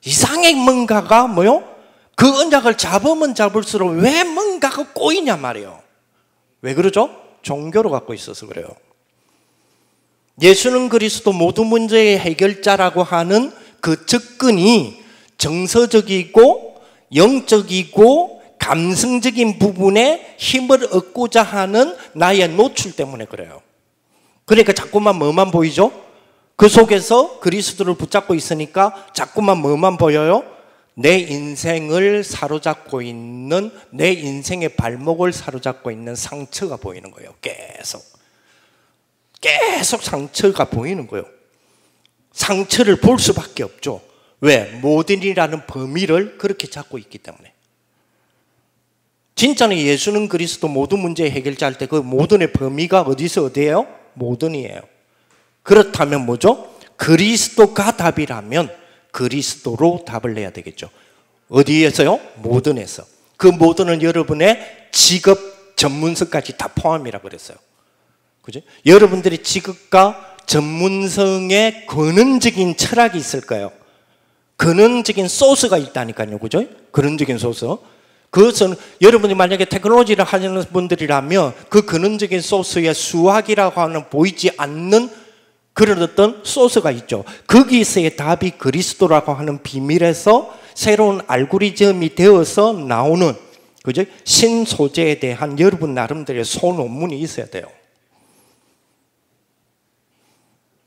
이상의 뭔가가 뭐요? 그 언약을 잡으면 잡을수록 왜 뭔가가 꼬이냐 말이에요. 왜 그러죠? 종교로 갖고 있어서 그래요. 예수는 그리스도 모든 문제의 해결자라고 하는 그 접근이 정서적이고 영적이고 감성적인 부분에 힘을 얻고자 하는 나의 노출 때문에 그래요. 그러니까 자꾸만 뭐만 보이죠? 그 속에서 그리스도를 붙잡고 있으니까 자꾸만 뭐만 보여요? 내 인생을 사로잡고 있는, 내 인생의 발목을 사로잡고 있는 상처가 보이는 거예요. 계속 상처가 보이는 거예요. 상처를 볼 수밖에 없죠. 왜? 모든이라는 범위를 그렇게 잡고 있기 때문에. 진짜는 예수는 그리스도 모든 문제 해결자 할 때 그 모든의 범위가 어디서 어디예요? 모든이에요. 그렇다면 뭐죠? 그리스도가 답이라면 그리스도로 답을 내야 되겠죠. 어디에서요? 모든에서. 그 모든은 여러분의 직업 전문성까지 다 포함이라고 그랬어요. 그죠? 여러분들의 직업과 전문성의 근원적인 철학이 있을 거예요. 근원적인 소스가 있다니까요. 그죠? 근원적인 소스. 그것은 여러분이 만약에 테크놀로지를 하시는 분들이라면 그 근원적인 소스에 수학이라고 하는 보이지 않는 그런 어떤 소스가 있죠. 거기서의 답이 그리스도라고 하는 비밀에서 새로운 알고리즘이 되어서 나오는, 그죠? 신소재에 대한 여러분 나름대로의 소논문이 있어야 돼요.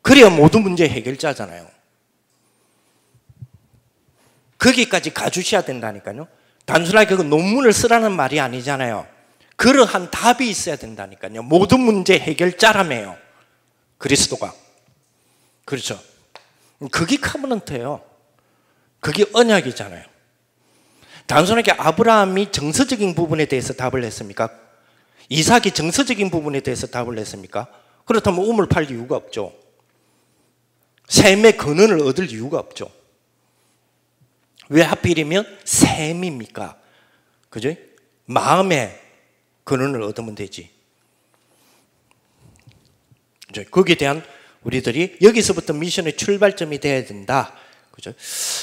그래야 모든 문제 해결자잖아요. 거기까지 가주셔야 된다니까요. 단순하게 그 논문을 쓰라는 말이 아니잖아요. 그러한 답이 있어야 된다니까요. 모든 문제 해결자라며요. 그리스도가. 그렇죠. 그게 커버넌트예요. 그게 언약이잖아요. 단순하게 아브라함이 정서적인 부분에 대해서 답을 했습니까? 이삭이 정서적인 부분에 대해서 답을 했습니까? 그렇다면 우물 팔 이유가 없죠. 셈의 근원을 얻을 이유가 없죠. 왜 하필이면 셈입니까? 그죠? 마음의 근원을 얻으면 되지. 그죠? 거기에 대한 우리들이 여기서부터 미션의 출발점이 돼야 된다. 그죠?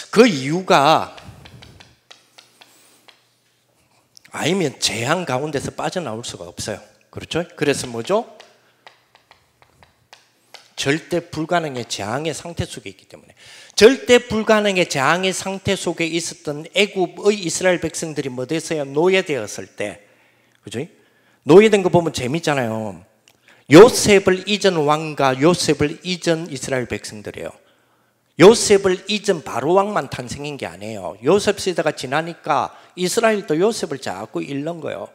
그 이유가 아니면 재앙 가운데서 빠져나올 수가 없어요. 그렇죠? 그래서 뭐죠? 절대 불가능의 재앙의 상태 속에 있기 때문에. 절대 불가능의 재앙의 상태 속에 있었던 애굽의 이스라엘 백성들이 뭐 됐어요? 노예되었을 때. 그죠? 노예된 거 보면 재밌잖아요. 요셉을 잊은 왕과 요셉을 잊은 이스라엘 백성들이에요. 요셉을 잊은 바로 왕만 탄생한 게 아니에요. 요셉 시대가 지나니까 이스라엘도 요셉을 자꾸 잃는 거예요.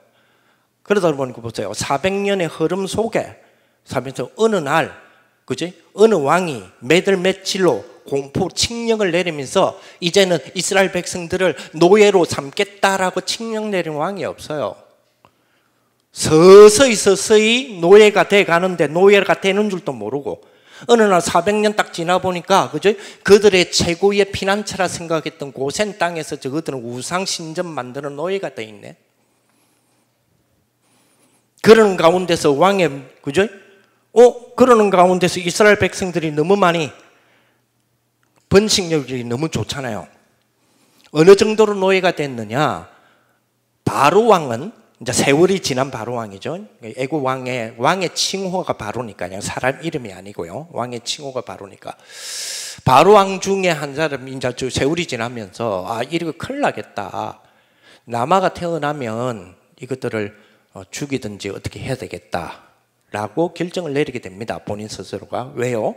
그러다 보니까 보세요. 400년의 흐름 속에 어느 날, 그지? 어느 왕이 몇월 며칠로 공포 칙령을 내리면서 이제는 이스라엘 백성들을 노예로 삼겠다라고 칙령 내린 왕이 없어요. 서서히 노예가 돼 가는데 노예가 되는 줄도 모르고 어느 날 400년 딱 지나 보니까 그죠? 그들의 최고의 피난처라 생각했던 고센 땅에서 저것들은 우상 신전 만드는 노예가 돼 있네. 그러는 가운데서 왕의 그죠? 그러는 가운데서 이스라엘 백성들이 너무 많이 번식력이 너무 좋잖아요. 어느 정도로 노예가 됐느냐? 바로 왕은 이제 세월이 지난 바로 왕이죠. 애국 왕의 칭호가 바로니까요. 사람 이름이 아니고요. 왕의 칭호가 바로니까. 바로 왕 중에 한 사람이 이제 세월이 지나면서 이거 큰일 나겠다. 남아가 태어나면 이것들을 죽이든지 어떻게 해야 되겠다라고 결정을 내리게 됩니다. 본인 스스로가. 왜요?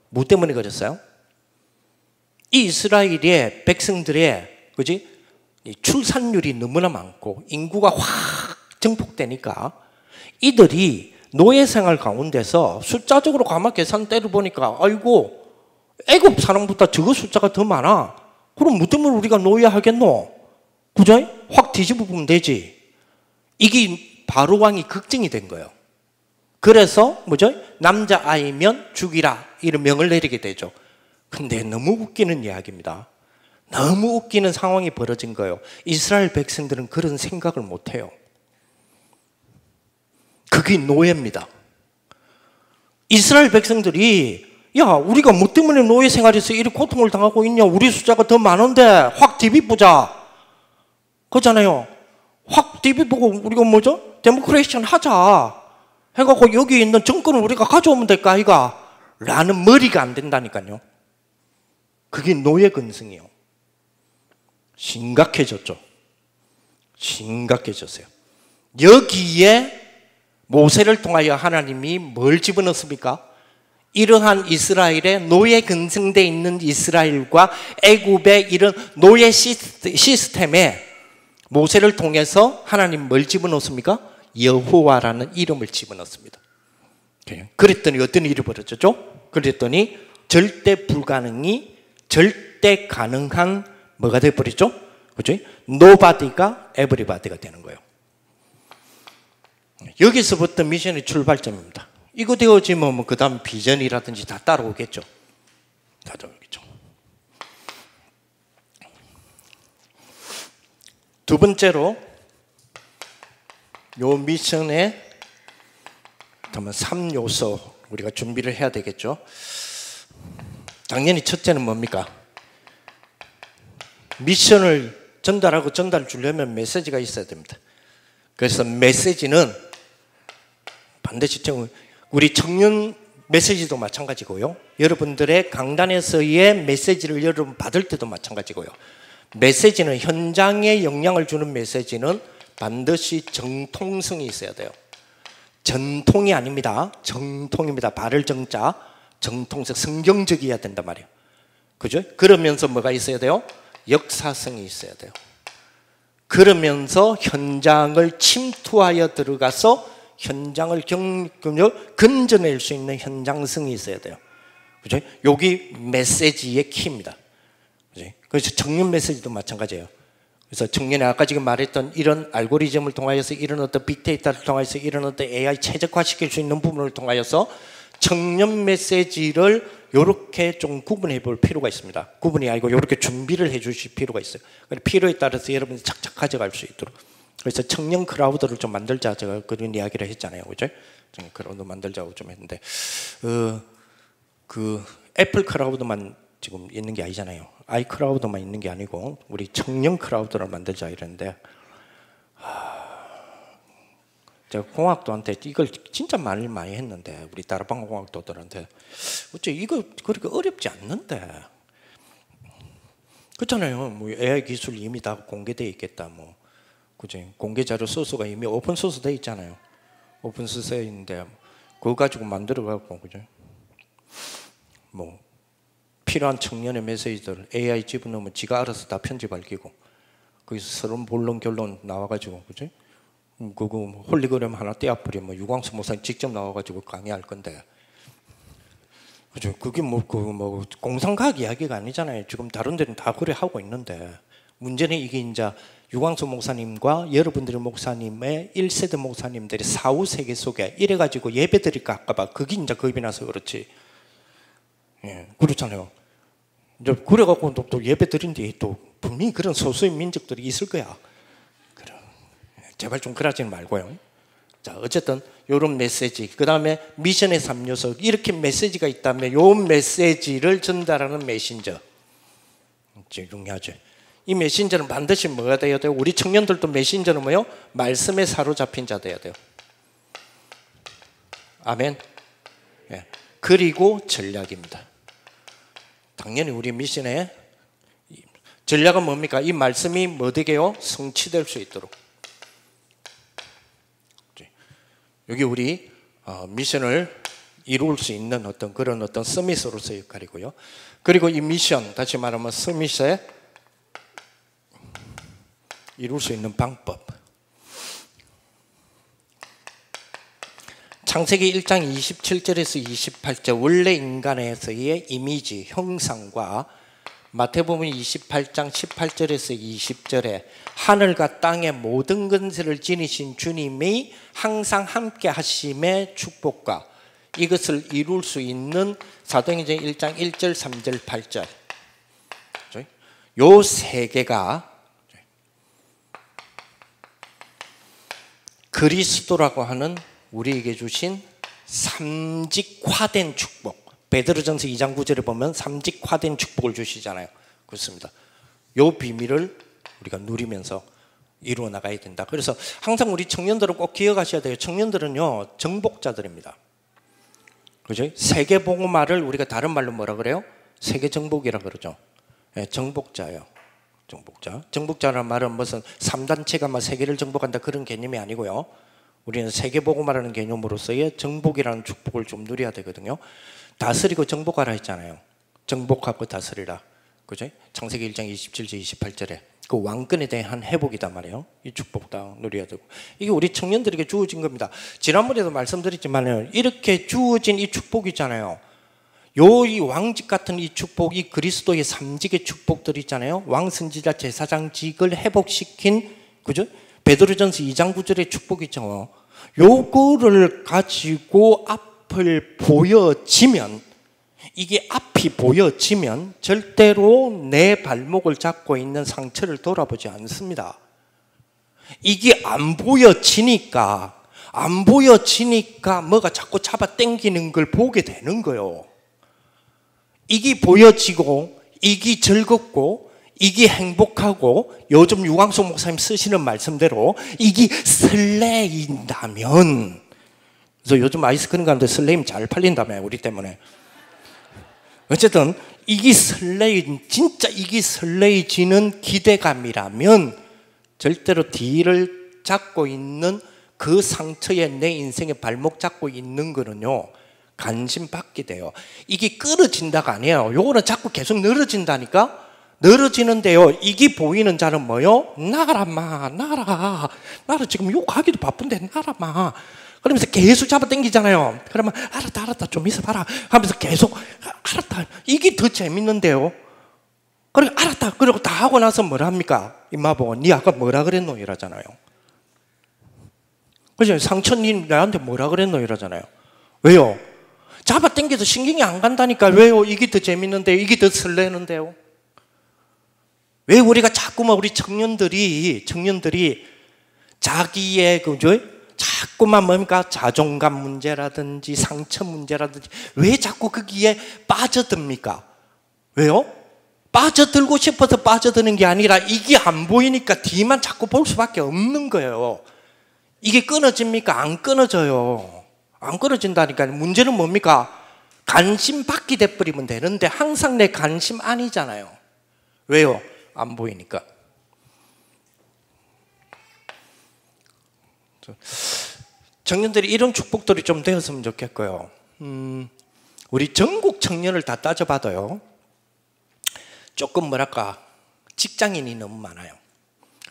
뭐 때문에 그랬어요? 이 이스라엘의 백성들의 그지? 출산율이 너무나 많고 인구가 확 증폭되니까 이들이 노예생활 가운데서 숫자적으로 가만 계산 때려보니까 아이고 애굽 사람보다 저거 숫자가 더 많아. 그럼 뭐 때문에 우리가 노예 하겠노? 그죠? 확 뒤집어 보면 되지. 이게 바로 왕이 걱정이 된 거예요. 그래서 뭐죠? 남자아이면 죽이라 이런 명을 내리게 되죠. 근데 너무 웃기는 이야기입니다. 너무 웃기는 상황이 벌어진 거예요. 이스라엘 백성들은 그런 생각을 못해요. 그게 노예입니다. 이스라엘 백성들이 우리가 뭐 때문에 노예 생활에서 이렇게 고통을 당하고 있냐? 우리 숫자가 더 많은데 확 뒤집보자. 그렇잖아요. 확 뒤집보고 우리가 뭐죠? 데모크레이션 하자. 해갖고 여기 있는 정권을 우리가 가져오면 될까 아이가? 라는 머리가 안 된다니까요. 그게 노예 근성이에요. 심각해졌죠. 심각해졌어요. 여기에 모세를 통하여 하나님이 뭘 집어넣습니까? 이러한 이스라엘의 노예 근성되어 있는 이스라엘과 애굽의 이런 노예 시스템에 모세를 통해서 하나님 뭘 집어넣습니까? 여호와라는 이름을 집어넣습니다. 그랬더니 어떤 일이 벌어졌죠? 그랬더니 절대 불가능이 절대 가능한 뭐가 되어버렸죠? 그죠? 노바디가 에브리바디가 되는 거예요. 여기서부터 미션의 출발점입니다. 이거 되어지면 뭐 그 다음 비전이라든지 다 따라오겠죠. 다 따라오겠죠. 두 번째로 요 미션의 3요소 우리가 준비를 해야 되겠죠. 당연히 첫째는 뭡니까? 미션을 전달하고 전달 주려면 메시지가 있어야 됩니다. 그래서 메시지는 반드시 우리 청년 메시지도 마찬가지고요. 여러분들의 강단에서의 메시지를 여러분 받을 때도 마찬가지고요. 메시지는 현장에 영향을 주는 메시지는 반드시 정통성이 있어야 돼요. 전통이 아닙니다. 정통입니다. 발을 정자, 정통성, 성경적이어야 된단 말이에요. 그죠? 그러면서 뭐가 있어야 돼요? 역사성이 있어야 돼요. 그러면서 현장을 침투하여 들어가서 현장을 건져낼 수 있는 현장성이 있어야 돼요. 그죠? 여기 메시지의 키입니다. 그죠? 그래서 청년 메시지도 마찬가지예요. 그래서 청년이 아까 지금 말했던 이런 알고리즘을 통하여서 이런 어떤 빅데이터를 통하여서 이런 어떤 AI 최적화시킬 수 있는 부분을 통하여서 청년 메시지를 이렇게 좀 구분해 볼 필요가 있습니다. 구분이 아니고 이렇게 준비를 해 주실 필요가 있어요. 필요에 따라서 여러분이 착착 가져갈 수 있도록. 그래서 청년 크라우드를 좀 만들자 제가 그런 이야기를 했잖아요. 그죠? 크라우드 만들자고 좀 했는데 그 애플 크라우드만 지금 있는 게 아니잖아요. 아이클라우드만 있는 게 아니고 우리 청년 크라우드를 만들자 이랬는데 제가 공학도한테 이걸 진짜 많이 했는데 우리 다락방 공학도들한테 어째 이거 그렇게 어렵지 않는데 그렇잖아요. 뭐 AI 기술 이미 다 공개되어 있겠다 뭐 그죠? 공개 자료 소스가 이미 오픈 소스 돼 있잖아요. 오픈 소스에 있는데 그거 가지고 만들어 갖고 그죠? 뭐 필요한 청년의 메시지들 AI 집어넣으면 지가 알아서 다 편집할 기고 거기서 서론 본론 결론 나와가지고 그죠? 그거 홀리그램 하나 떼어버리면 유광수 목사님 직접 나와가지고 강의할 건데 그죠? 그게 뭐 공상과학 이야기가 아니잖아요. 지금 다른 데는 다 그래 하고 있는데 문제는 이게 이제 유광수 목사님과 여러분들의 목사님의 1세대 목사님들의 사후 세계 속에 이래가지고 예배 드릴까 할까봐 그게 이제 겁이 나서 그렇지. 예, 그렇잖아요. 이제 그래갖고 또 예배 드린 뒤에 또 분명히 그런 소수의 민족들이 있을 거야. 그래. 제발 좀 그러지 말고요. 자, 어쨌든 이런 메시지, 그 다음에 미션의 3요소 이렇게 메시지가 있다면 이 메시지를 전달하는 메신저 중요하죠. 이 메신저는 반드시 뭐가 돼야 돼요? 우리 청년들도 메신저는 뭐요? 말씀에 사로잡힌 자 돼야 돼요. 아멘. 예. 그리고 전략입니다. 당연히 우리 미션의 전략은 뭡니까? 이 말씀이 뭐 되게요? 성취될 수 있도록. 여기 우리 미션을 이룰 수 있는 어떤 그런 어떤 서밋으로서의 역할이고요. 그리고 이 미션, 다시 말하면 서밋에 이룰 수 있는 방법. 창세기 1장 27절에서 28절 원래 인간에서의 이미지, 형상과 마태복음 28장 18절에서 20절에 하늘과 땅의 모든 건설을 지니신 주님이 항상 함께 하심의 축복과 이것을 이룰 수 있는 사도행전 1장 1절, 3절, 8절 요 세 개가 그리스도라고 하는 우리에게 주신 삼직화된 축복. 베드로전서 2장 9절에 보면 삼직화된 축복을 주시잖아요. 그렇습니다. 요 비밀을 우리가 누리면서 이루어 나가야 된다. 그래서 항상 우리 청년들은 꼭 기억하셔야 돼요. 청년들은요 정복자들입니다. 그죠? 세계복음화를 우리가 다른 말로 뭐라 그래요? 세계정복이라 그러죠. 네, 정복자예요. 정복자. 정복자라는 말은 무슨 3단체가 막 세계를 정복한다 그런 개념이 아니고요. 우리는 세계복음화라는 개념으로서의 정복이라는 축복을 좀 누려야 되거든요. 다스리고 정복하라 했잖아요. 정복하고 다스리라. 그죠? 창세기 1장 27절 28절에 그 왕권에 대한 회복이단 말이에요. 이 축복 다 누려야 되고, 이게 우리 청년들에게 주어진 겁니다. 지난번에도 말씀드렸지만 이렇게 주어진 이 축복 있잖아요. 이 왕직 같은 이 축복, 이 그리스도의 삼직의 축복들 있잖아요. 왕, 선지자, 제사장직을 회복시킨, 그죠? 베드로전서 2장 9절의 축복 있죠. 요거를 가지고 앞을 보여지면, 이게 앞이 보여지면 절대로 내 발목을 잡고 있는 상처를 돌아보지 않습니다. 이게 안 보여지니까 뭐가 자꾸 잡아 당기는 걸 보게 되는 거예요. 이게 보여지고, 이게 즐겁고, 이게 행복하고, 요즘 유광수 목사님 쓰시는 말씀대로 이게 설레인다면, 그래서 요즘 아이스크림 가는데 설레임 잘 팔린다며, 우리 때문에. 어쨌든 진짜 이게 설레이지는 기대감이라면 절대로 뒤를 잡고 있는 그 상처에 내 인생의 발목 잡고 있는 거는요, 관심 받게 돼요. 이게 끊어진다가 아니에요. 요거는 자꾸 계속 늘어진다니까. 늘어지는데요, 이게 보이는 자는 뭐요? 나가라 마, 나가라 지금 욕하기도 바쁜데 나가라 마. 그러면서 계속 잡아당기잖아요. 그러면 알았다 좀 있어봐라 하면서 계속 알았다. 이게 더 재밌는데요. 그리고 알았다 그리고 다 하고 나서 뭐라 합니까? 임마 보고 니 아까 뭐라 그랬노 이러잖아요. 그죠? 상처님 나한테 뭐라 그랬노 이러잖아요. 왜요? 잡아당겨서 신경이 안 간다니까. 왜요? 이게 더 재밌는데요. 이게 더 설레는데요. 왜 우리가 자꾸만 우리 청년들이 자기의 그죠? 자꾸만 뭡니까? 자존감 문제라든지 상처 문제라든지 왜 자꾸 거기에 빠져듭니까? 왜요? 빠져들고 싶어서 빠져드는 게 아니라 이게 안 보이니까 뒤만 자꾸 볼 수밖에 없는 거예요. 이게 끊어집니까? 안 끊어져요. 안 끊어진다니까요. 문제는 뭡니까? 관심 받게 돼버리면 되는데 항상 내 관심 아니잖아요. 왜요? 안 보이니까. 청년들이 이런 축복들이 좀 되었으면 좋겠고요. 우리 전국 청년을 다 따져봐도요, 조금 뭐랄까 직장인이 너무 많아요.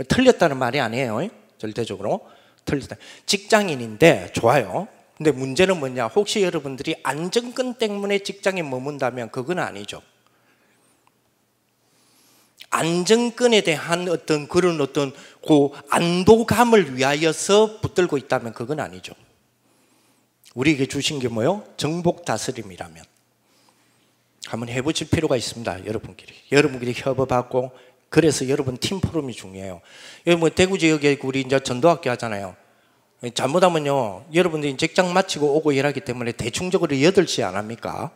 틀렸다는 말이 아니에요. 절대적으로 틀렸다. 직장인인데 좋아요. 근데 문제는 뭐냐? 혹시 여러분들이 안정권 때문에 직장에 머문다면 그건 아니죠. 안정권에 대한 그런 그 안도감을 위하여서 붙들고 있다면 그건 아니죠. 우리에게 주신 게 뭐요? 정복 다스림이라면 한번 해보실 필요가 있습니다. 여러분끼리 협업하고. 그래서 여러분 팀 포럼이 중요해요. 여기 뭐 대구 지역에 우리 이제 전도학교 하잖아요. 잘못하면요, 여러분들이 직장 마치고 오고 일하기 때문에 대충적으로 8시 안 합니까?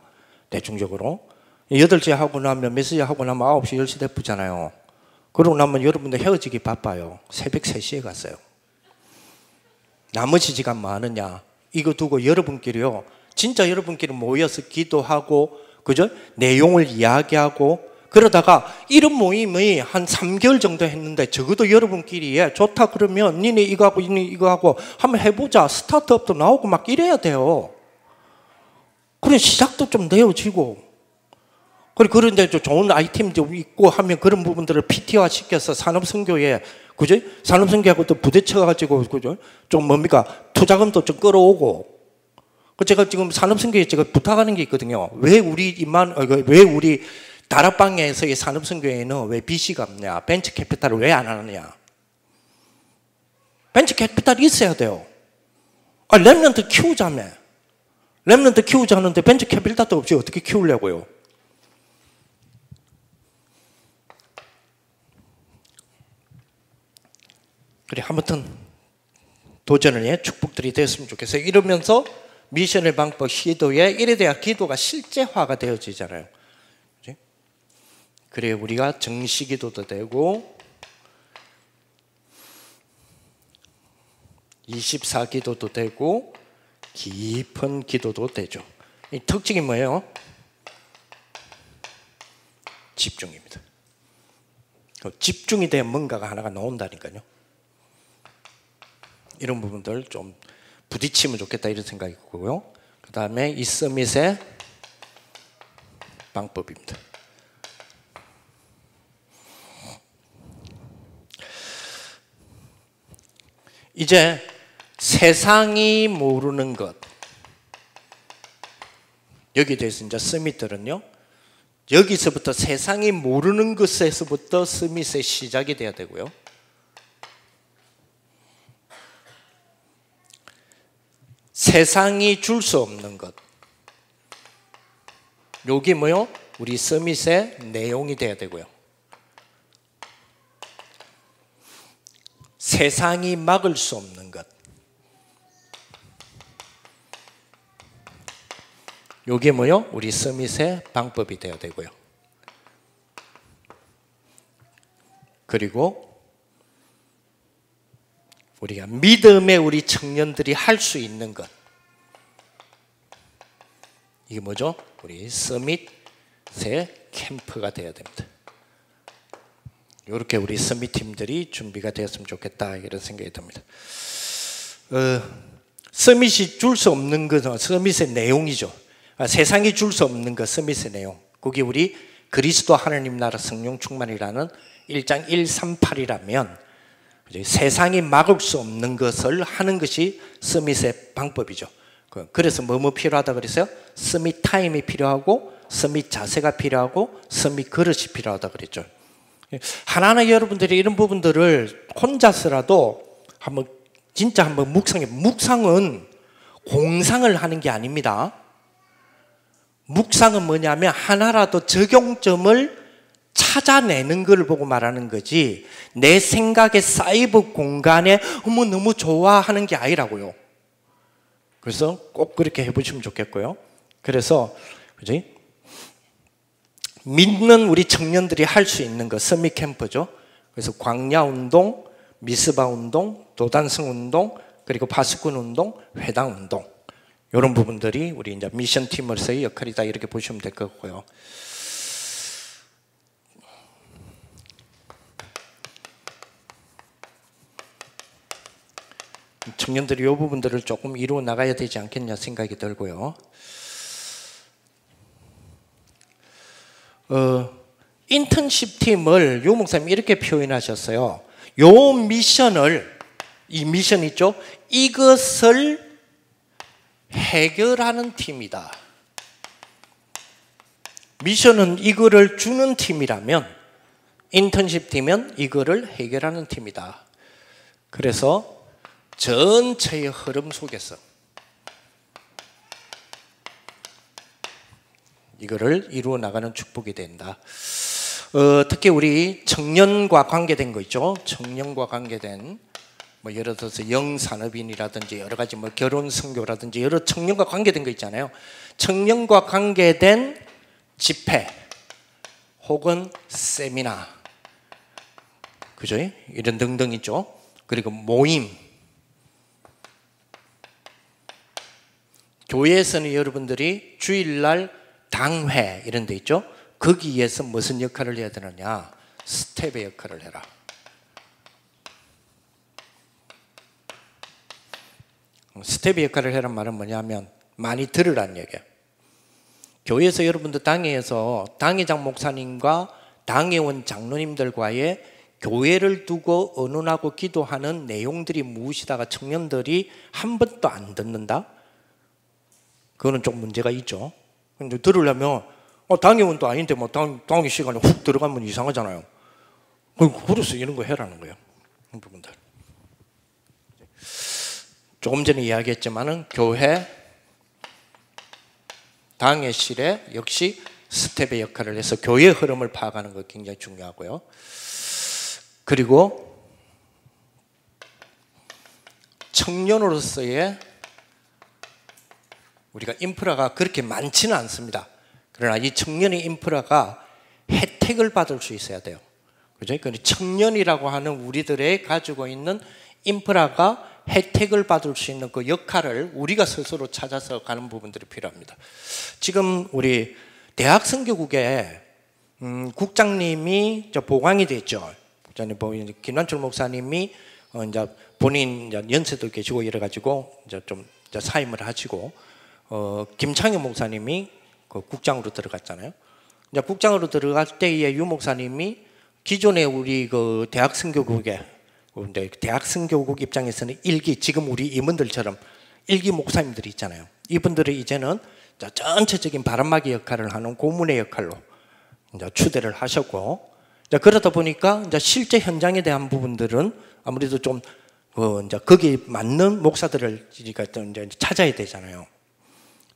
대충적으로 8시에 하고 나면 몇 시에 하고 나면 9시 10시 되쁘잖아요. 그러고 나면 여러분들 헤어지기 바빠요. 새벽 3시에 갔어요. 나머지 시간 뭐 하느냐? 이거 두고 여러분끼리요, 진짜 여러분끼리 모여서 기도하고, 그죠? 내용을 이야기하고, 그러다가 이런 모임이 한 3개월 정도 했는데 적어도 여러분끼리 좋다 그러면 니네 이거 하고 니네 이거 하고 한번 해보자. 스타트업도 나오고 막 이래야 돼요. 그래 시작도 좀 내어지고, 그런데 좋은 아이템도 있고 하면 그런 부분들을 PT화 시켜서 산업선교에, 그죠? 산업선교하고 또 부대쳐가지고, 그죠? 좀 뭡니까? 투자금도 좀 끌어오고. 제가 지금 산업선교에 제가 부탁하는 게 있거든요. 왜 우리 다락방에서의 산업선교회는 왜 BC가 없냐? 벤처 캐피탈을 왜 안 하느냐? 벤처 캐피탈이 있어야 돼요. 랩런트 키우자며. 랩런트 키우자는데 벤처 캐피탈도 없이 어떻게 키우려고요? 그래, 아무튼 도전을 축복들이 되었으면 좋겠어요. 이러면서 미션의 방법 시도에 이래 돼야 기도가 실제화가 되어지잖아요. 그치? 그래 우리가 정시기도도 되고 24기도도 되고 깊은 기도도 되죠. 이 특징이 뭐예요? 집중입니다. 집중이 돼야 뭔가가 하나가 나온다니까요. 이런 부분들 좀 부딪히면 좋겠다 이런 생각이고요. 그 다음에 이 서밋의 방법입니다. 이제 세상이 모르는 것, 여기에 대해서 이제 서밋들은요, 여기서부터 세상이 모르는 것에서부터 서밋의 시작이 돼야 되고요. 세상이 줄 수 없는 것, 여기 뭐요? 우리 서밋의 내용이 돼야 되고요. 세상이 막을 수 없는 것, 여기 뭐요? 우리 서밋의 방법이 되어야 되고요. 그리고 우리가 믿음의 우리 청년들이 할 수 있는 것, 이게 뭐죠? 우리 서밋의 캠프가 되어야 됩니다. 이렇게 우리 서밋 팀들이 준비가 되었으면 좋겠다 이런 생각이 듭니다. 서밋이 줄 수 없는 것은 서밋의 내용이죠. 세상이 줄 수 없는 것, 서밋의 내용. 거기 우리 그리스도 하나님 나라 성령 충만이라는 1장 138이라면 세상이 막을 수 없는 것을 하는 것이 서밋의 방법이죠. 그래서 뭐 필요하다 그랬어요? 서밋 타임이 필요하고 서밋 자세가 필요하고 서밋 그릇이 필요하다 그랬죠. 하나하나 여러분들이 이런 부분들을 혼자서라도 한번 진짜 한번 묵상은 공상을 하는 게 아닙니다. 묵상은 뭐냐면 하나라도 적용점을 찾아내는 걸 보고 말하는 거지, 내 생각의 사이버 공간에 어머 너무 좋아하는 게 아니라고요. 그래서 꼭 그렇게 해보시면 좋겠고요. 그래서 그지? 믿는 우리 청년들이 할 수 있는 거 서밋 캠프죠. 그래서 광야 운동, 미스바 운동, 도단성 운동, 그리고 파수꾼 운동, 회당 운동, 이런 부분들이 우리 이제 미션 팀으로서의 역할이다 이렇게 보시면 될 것 같고요. 청년들이 이 부분들을 조금 이루어 나가야 되지 않겠냐 생각이 들고요. 인턴십 팀을 유 목사님이 이렇게 표현하셨어요. 요 미션을, 이 미션 있죠? 이것을 해결하는 팀이다. 미션은 이거를 주는 팀이라면 인턴십 팀은 이거를 해결하는 팀이다. 그래서 전체의 흐름 속에서 이거를 이루어 나가는 축복이 된다. 특히 우리 청년과 관계된 거 있죠. 청년과 관계된 뭐 예를 들어서 영산업인이라든지 여러 가지 뭐 결혼 선교라든지 여러 청년과 관계된 거 있잖아요. 청년과 관계된 집회 혹은 세미나, 그죠? 이런 등등 있죠. 그리고 모임. 교회에서는 여러분들이 주일날 당회 이런 데 있죠. 거기에서 무슨 역할을 해야 되느냐? 스텝의 역할을 해라. 스텝의 역할을 해란 말은 뭐냐면 많이 들으라는 얘기예요. 교회에서 여러분들 당회에서 당회장 목사님과 당회원 장로님들과의 교회를 두고 의논하고 기도하는 내용들이 무엇이다가 청년들이 한 번도 안 듣는다? 그거는 좀 문제가 있죠. 근데 들으려면 당회원도 아닌데 뭐 당회 시간에 훅 들어가면 이상하잖아요. 그래서 이런 거 해라는 거예요. 이 부분들. 조금 전에 이야기했지만은 교회 당회실에 역시 스텝의 역할을 해서 교회의 흐름을 파악하는 거 굉장히 중요하고요. 그리고 청년으로서의 우리가 인프라가 그렇게 많지는 않습니다. 그러나 이 청년의 인프라가 혜택을 받을 수 있어야 돼요. 그죠? 그러니까 청년이라고 하는 우리들의 가지고 있는 인프라가 혜택을 받을 수 있는 그 역할을 우리가 스스로 찾아서 가는 부분들이 필요합니다. 지금 우리 대학선교국에 국장님이 보강이 됐죠. 김난철 목사님이 이제 본인 이제 연세도 계시고 이래가지고 이제 좀 이제 사임을 하시고 김창현 목사님이 그 국장으로 들어갔잖아요. 이제 국장으로 들어갈 때에 유 목사님이 기존에 우리 그 대학 선교국에 대학 선교국 입장에서는 일기 지금 우리 임원들처럼 일기 목사님들이 있잖아요. 이분들이 이제는 전체적인 바람막이 역할을 하는 고문의 역할로 이제 추대를 하셨고, 이제 그러다 보니까 이제 실제 현장에 대한 부분들은 아무래도 좀 이제 거기 맞는 목사들을 이제 찾아야 되잖아요.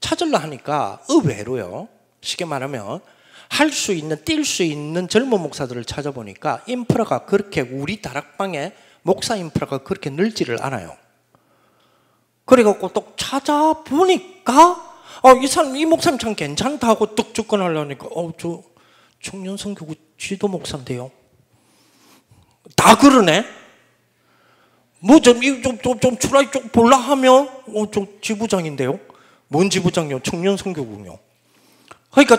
찾으려 하니까 의외로요, 쉽게 말하면 할 수 있는, 뛸 수 있는 젊은 목사들을 찾아보니까 인프라가 그렇게 우리 다락방에 목사 인프라가 그렇게 늘지를 않아요. 그래갖고 또 찾아보니까 이 사람, 이 목사님 참 괜찮다 하고 뚝 접근하려니까 저 청년 선교구 지도 목사인데요. 다 그러네. 뭐 좀 출라이 좀 볼라 하면 저 지부장인데요. 뭔 지부장이요? 청년 선교구요. 그러니까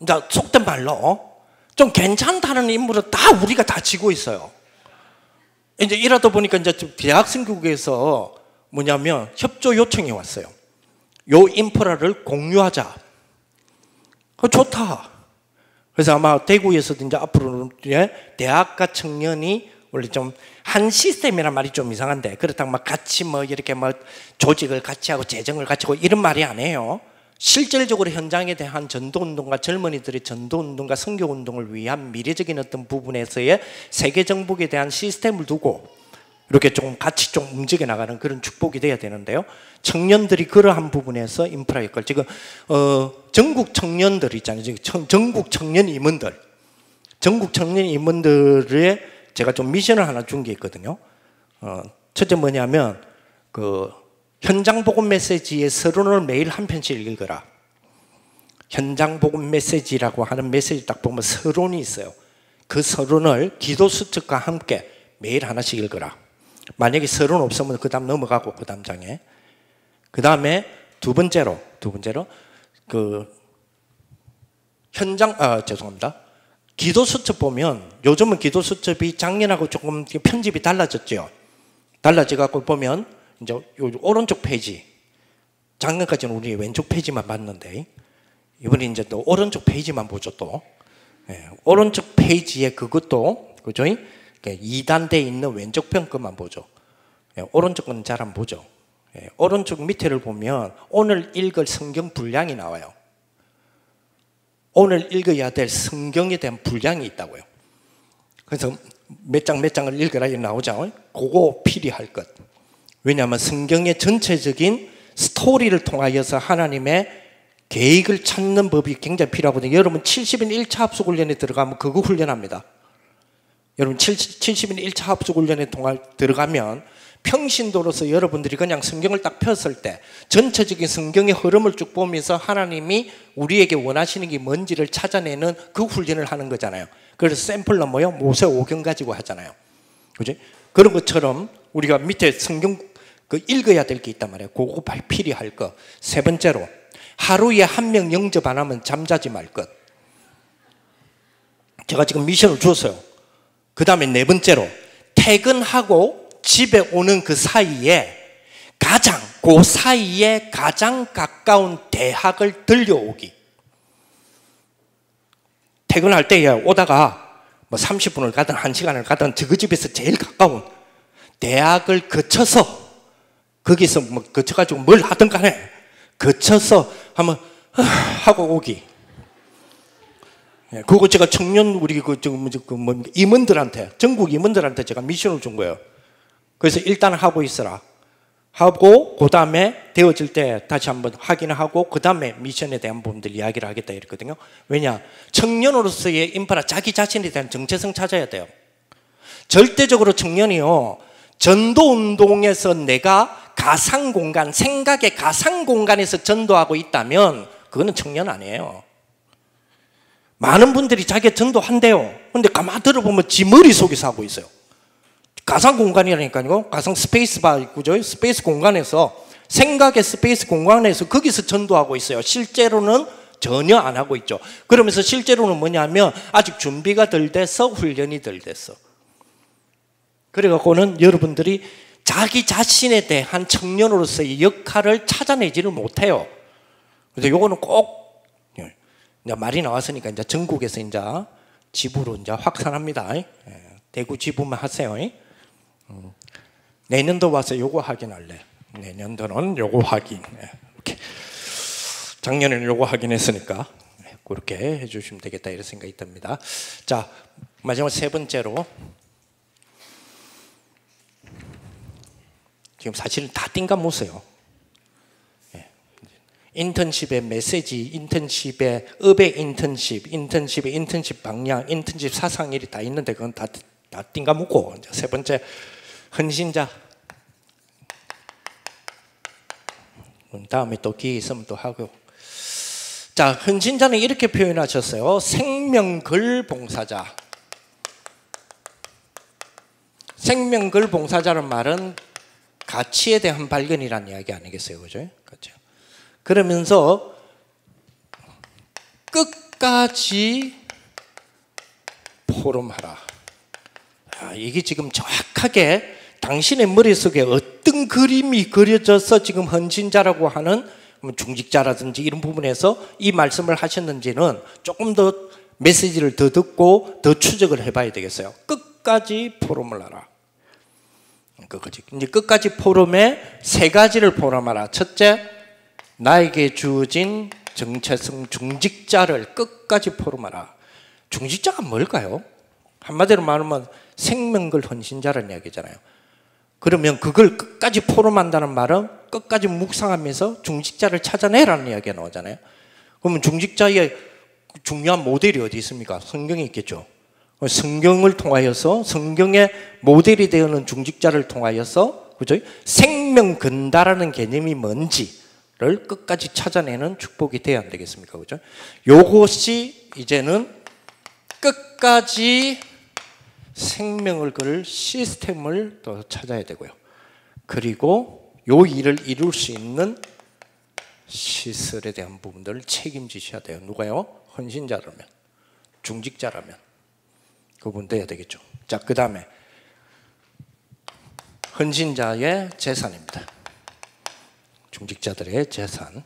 이제 속된 말로 좀 괜찮다는 인물을 다 우리가 다 지고 있어요. 이제 이러다 보니까 이제 대학 선교국에서 뭐냐면 협조 요청이 왔어요. 요 인프라를 공유하자. 좋다. 그래서 아마 대구에서도 이제 앞으로는 대학과 청년이 원래 좀 한 시스템이란 말이 좀 이상한데, 그렇다고 막 같이 뭐 이렇게 뭐 조직을 같이 하고 재정을 같이 하고 이런 말이 아니에요. 실질적으로 현장에 대한 전도운동과 젊은이들의 전도운동과 선교운동을 위한 미래적인 어떤 부분에서의 세계 정복에 대한 시스템을 두고 이렇게 좀 같이 좀 움직여 나가는 그런 축복이 돼야 되는데요. 청년들이 그러한 부분에서 인프라 역할, 지금 전국 청년들 있잖아요. 지금 전국 청년 임원들, 전국 청년 임원들의 제가 좀 미션을 하나 준 게 있거든요. 첫째 뭐냐면 그 현장 복음 메시지의 서론을 매일 한 편씩 읽어라. 현장 복음 메시지라고 하는 메시지 딱 보면 서론이 있어요. 그 서론을 기도 수첩과 함께 매일 하나씩 읽어라. 만약에 서론 없으면 그 다음 넘어가고 그 다음 장에. 그 다음에 두 번째로 그 현장 죄송합니다. 기도 수첩 보면 요즘은 기도 수첩이 작년하고 조금 편집이 달라졌죠. 달라져갖고 보면 이제 요 오른쪽 페이지, 작년까지는 우리 왼쪽 페이지만 봤는데 이번에 이제 또 오른쪽 페이지만 보죠. 또 오른쪽 페이지에 그것도 그죠? 2단돼 있는 왼쪽 편 것만 보죠. 오른쪽 건 잘 안 보죠. 오른쪽 밑에를 보면 오늘 읽을 성경 분량이 나와요. 오늘 읽어야 될 성경에 대한 분량이 있다고요. 그래서 몇 장을 읽으라 이렇게 나오죠. 그거 필요할 것. 왜냐하면 성경의 전체적인 스토리를 통하여서 하나님의 계획을 찾는 법이 굉장히 필요하거든요. 여러분 70인 1차 합숙 훈련에 들어가면 그거 훈련합니다. 여러분 70인 1차 합숙 훈련에 들어가면 평신도로서 여러분들이 그냥 성경을 딱 폈을 때 전체적인 성경의 흐름을 쭉 보면서 하나님이 우리에게 원하시는 게 뭔지를 찾아내는 그 훈련을 하는 거잖아요. 그래서 샘플로 뭐요? 모세 오경 가지고 하잖아요. 그지? 그런 것처럼 우리가 밑에 성경 그 읽어야 될 게 있단 말이에요. 그거 필요할 것. 세 번째로 하루에 한 명 영접 안 하면 잠자지 말 것. 제가 지금 미션을 주었어요. 그 다음에 네 번째로 퇴근하고 집에 오는 그 사이에 그 사이에 가장 가까운 대학을 들려오기. 퇴근할 때에 오다가 뭐 30분을 가든 1시간을 가든 그 집에서 제일 가까운 대학을 거쳐서 거기서 뭐 거쳐가지고 뭘 하든 간에 거쳐서 한번 하고 오기. 그거 제가 청년 우리 임원들한테, 전국 임원들한테 제가 미션을 준 거예요. 그래서 일단 하고 있어라. 하고 그 다음에 되어질 때 다시 한번 확인하고 그 다음에 미션에 대한 부분들 이야기를 하겠다 이랬거든요. 왜냐? 청년으로서의 인프라, 자기 자신에 대한 정체성 찾아야 돼요. 절대적으로 청년이요, 전도운동에서 내가 가상공간, 생각의 가상공간에서 전도하고 있다면 그거는 청년 아니에요. 많은 분들이 자기가 전도한대요. 근데 가만히 들어보면 지 머릿속에서 하고 있어요. 가상 공간이라니까요. 가상 스페이스바 있고요. 스페이스 공간에서, 생각의 스페이스 공간에서 거기서 전도하고 있어요. 실제로는 전혀 안 하고 있죠. 그러면서 실제로는 뭐냐면 아직 준비가 덜 돼서 훈련이 덜 됐어. 그래갖고는 여러분들이 자기 자신에 대한 청년으로서의 역할을 찾아내지를 못해요. 그래서 요거는 꼭 이제 말이 나왔으니까 이제 전국에서 이제 지부로 이제 확산합니다. 대구 지부만 하세요. 내년도 와서 요거 확인할래. 내년도는 요거 확인. 이렇게. 작년에는 요거 확인했으니까 그렇게 해주시면 되겠다 이런 생각이 듭니다. 자, 마지막 세 번째로 지금 사실은 다 띵감 못 써요. 인턴십의 메시지, 인턴십의 업의 인턴십의 인턴십 방향, 인턴십 사상 일이 다 있는데 그건 다 띵감 묻고 세 번째 헌신자. 다음에 또 기회 있으면 또 하고. 자, 헌신자는 이렇게 표현하셨어요. 생명글 봉사자. 생명글 봉사자는 말은 가치에 대한 발견이라는 이야기 아니겠어요, 그죠? 그렇죠. 그러면서 끝까지 포럼하라. 이게 지금 정확하게 당신의 머릿속에 어떤 그림이 그려져서 지금 헌신자라고 하는 중직자라든지 이런 부분에서 이 말씀을 하셨는지는 조금 더 메시지를 더 듣고 더 추적을 해봐야 되겠어요. 끝까지 포럼을 하라. 이제 끝까지 포럼에 세 가지를 포럼하라. 첫째, 나에게 주어진 정체성 중직자를 끝까지 포럼하라. 중직자가 뭘까요? 한마디로 말하면 생명글 헌신자라는 이야기잖아요. 그러면 그걸 끝까지 포럼한다는 말은 끝까지 묵상하면서 중직자를 찾아내라는 이야기가 나오잖아요. 그러면 중직자의 중요한 모델이 어디 있습니까? 성경이 있겠죠. 성경을 통하여서 성경의 모델이 되어는 중직자를 통하여서 그죠? 생명 근다라는 개념이 뭔지를 끝까지 찾아내는 축복이 돼야 안 되겠습니까? 그죠? 요것이 이제는 끝까지 생명을 걸 시스템을 또 찾아야 되고요. 그리고 요 일을 이룰 수 있는 시설에 대한 부분들을 책임지셔야 돼요. 누가요? 헌신자라면, 중직자라면 그분 돼야 되겠죠. 자, 그 다음에 헌신자의 재산입니다. 중직자들의 재산.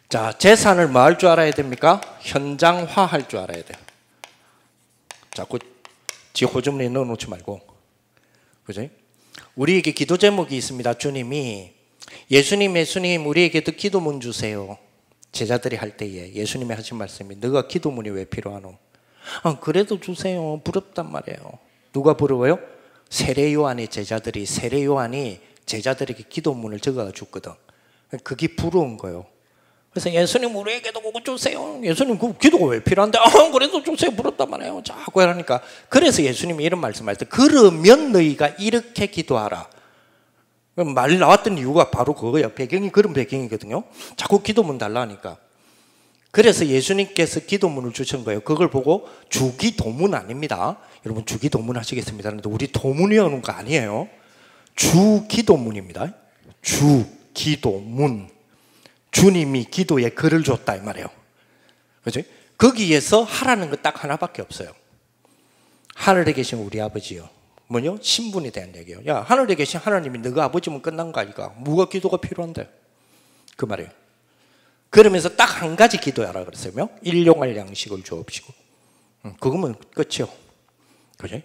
자, 재산을 뭐 할 줄 알아야 됩니까? 현장화할 줄 알아야 돼요. 자꾸 지 호주머니에 넣어놓지 말고, 그죠? 우리에게 기도 제목이 있습니다. 주님이 예수님 우리에게도 기도문 주세요. 제자들이 할 때에 예수님이 하신 말씀이 너가 기도문이 왜 필요하노? 그래도 주세요. 부럽단 말이에요. 누가 부러워요? 세례 요한의 제자들이 제자들에게 기도문을 적어 줬거든. 그게 부러운 거예요. 그래서 예수님 우리에게도 그거 주세요. 예수님 그 기도가 왜 필요한데? 그래도 주세요. 부럽단 말이에요. 자꾸 하니까. 그래서 예수님이 이런 말씀하셨어요. 그러면 너희가 이렇게 기도하라. 말 나왔던 이유가 바로 그거예요. 배경이 그런 배경이거든요. 자꾸 기도문 달라 하니까. 그래서 예수님께서 기도문을 주신 거예요. 그걸 보고 주기도문 아닙니다. 여러분 주기도문 하시겠습니다. 그런데 우리 도문이 오는 거 아니에요. 주기도문입니다. 주기도문. 주님이 기도에 글을 줬다 이 말이에요. 그죠? 거기에서 하라는 거 딱 하나밖에 없어요. 하늘에 계신 우리 아버지요. 뭐요? 신분에 대한 얘기예요. 야, 하늘에 계신 하나님이 너가 아버지면 끝난 거 아니까 뭐가 기도가 필요한데? 그 말이에요. 그러면서 딱 한 가지 기도하라 그랬어요. 일용할 양식을 주옵시고. 그거면 끝이요. 그죠?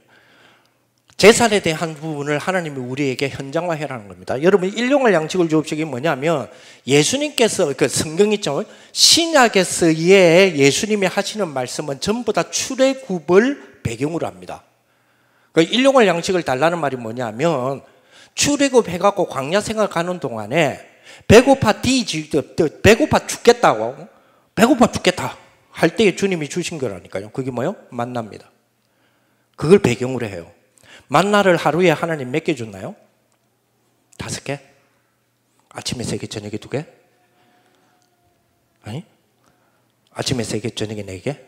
재산에 대한 부분을 하나님이 우리에게 현장화해라는 겁니다. 여러분 일용할 양식을 주옵시기 뭐냐면 예수님께서 그 성경 있죠. 신약에서의 예수님이 하시는 말씀은 전부 다 출애굽을 배경으로 합니다. 그 일용할 양식을 달라는 말이 뭐냐면 출애굽해갖고 광야 생활 가는 동안에 배고파 죽겠다고 배고파 죽겠다 할 때에 주님이 주신 거라니까요. 그게 뭐요? 만나입니다. 그걸 배경으로 해요. 만나를 하루에 하나님 몇 개 줬나요? 5개? 아침에 3개, 저녁에 2개? 아니? 아침에 3개, 저녁에 4개?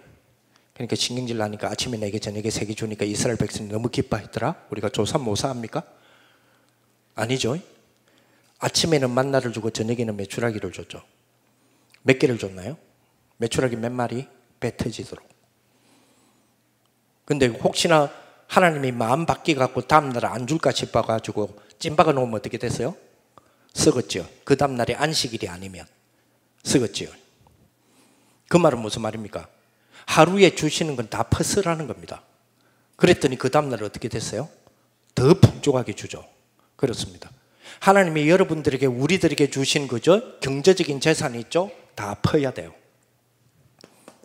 그러니까 신경질 나니까 아침에 4개, 저녁에 3개 주니까 이스라엘 백성이 너무 기뻐했더라? 우리가 조삼모사합니까? 아니죠. 아침에는 만나를 주고 저녁에는 메추라기를 줬죠. 몇 개를 줬나요? 메추라기 몇 마리? 배 터지도록. 근데 혹시나 하나님이 마음 바뀌갖고 다음날 안 줄까 싶어가지고 찐박아 놓으면 어떻게 됐어요? 썩었죠. 그 다음날이 안식일이 아니면 썩었죠. 그 말은 무슨 말입니까? 하루에 주시는 건 다 퍼스라는 겁니다. 그랬더니 그 다음날 어떻게 됐어요? 더 풍족하게 주죠. 그렇습니다. 하나님이 여러분들에게 우리들에게 주신 그저 경제적인 재산이 있죠? 다 퍼야 돼요.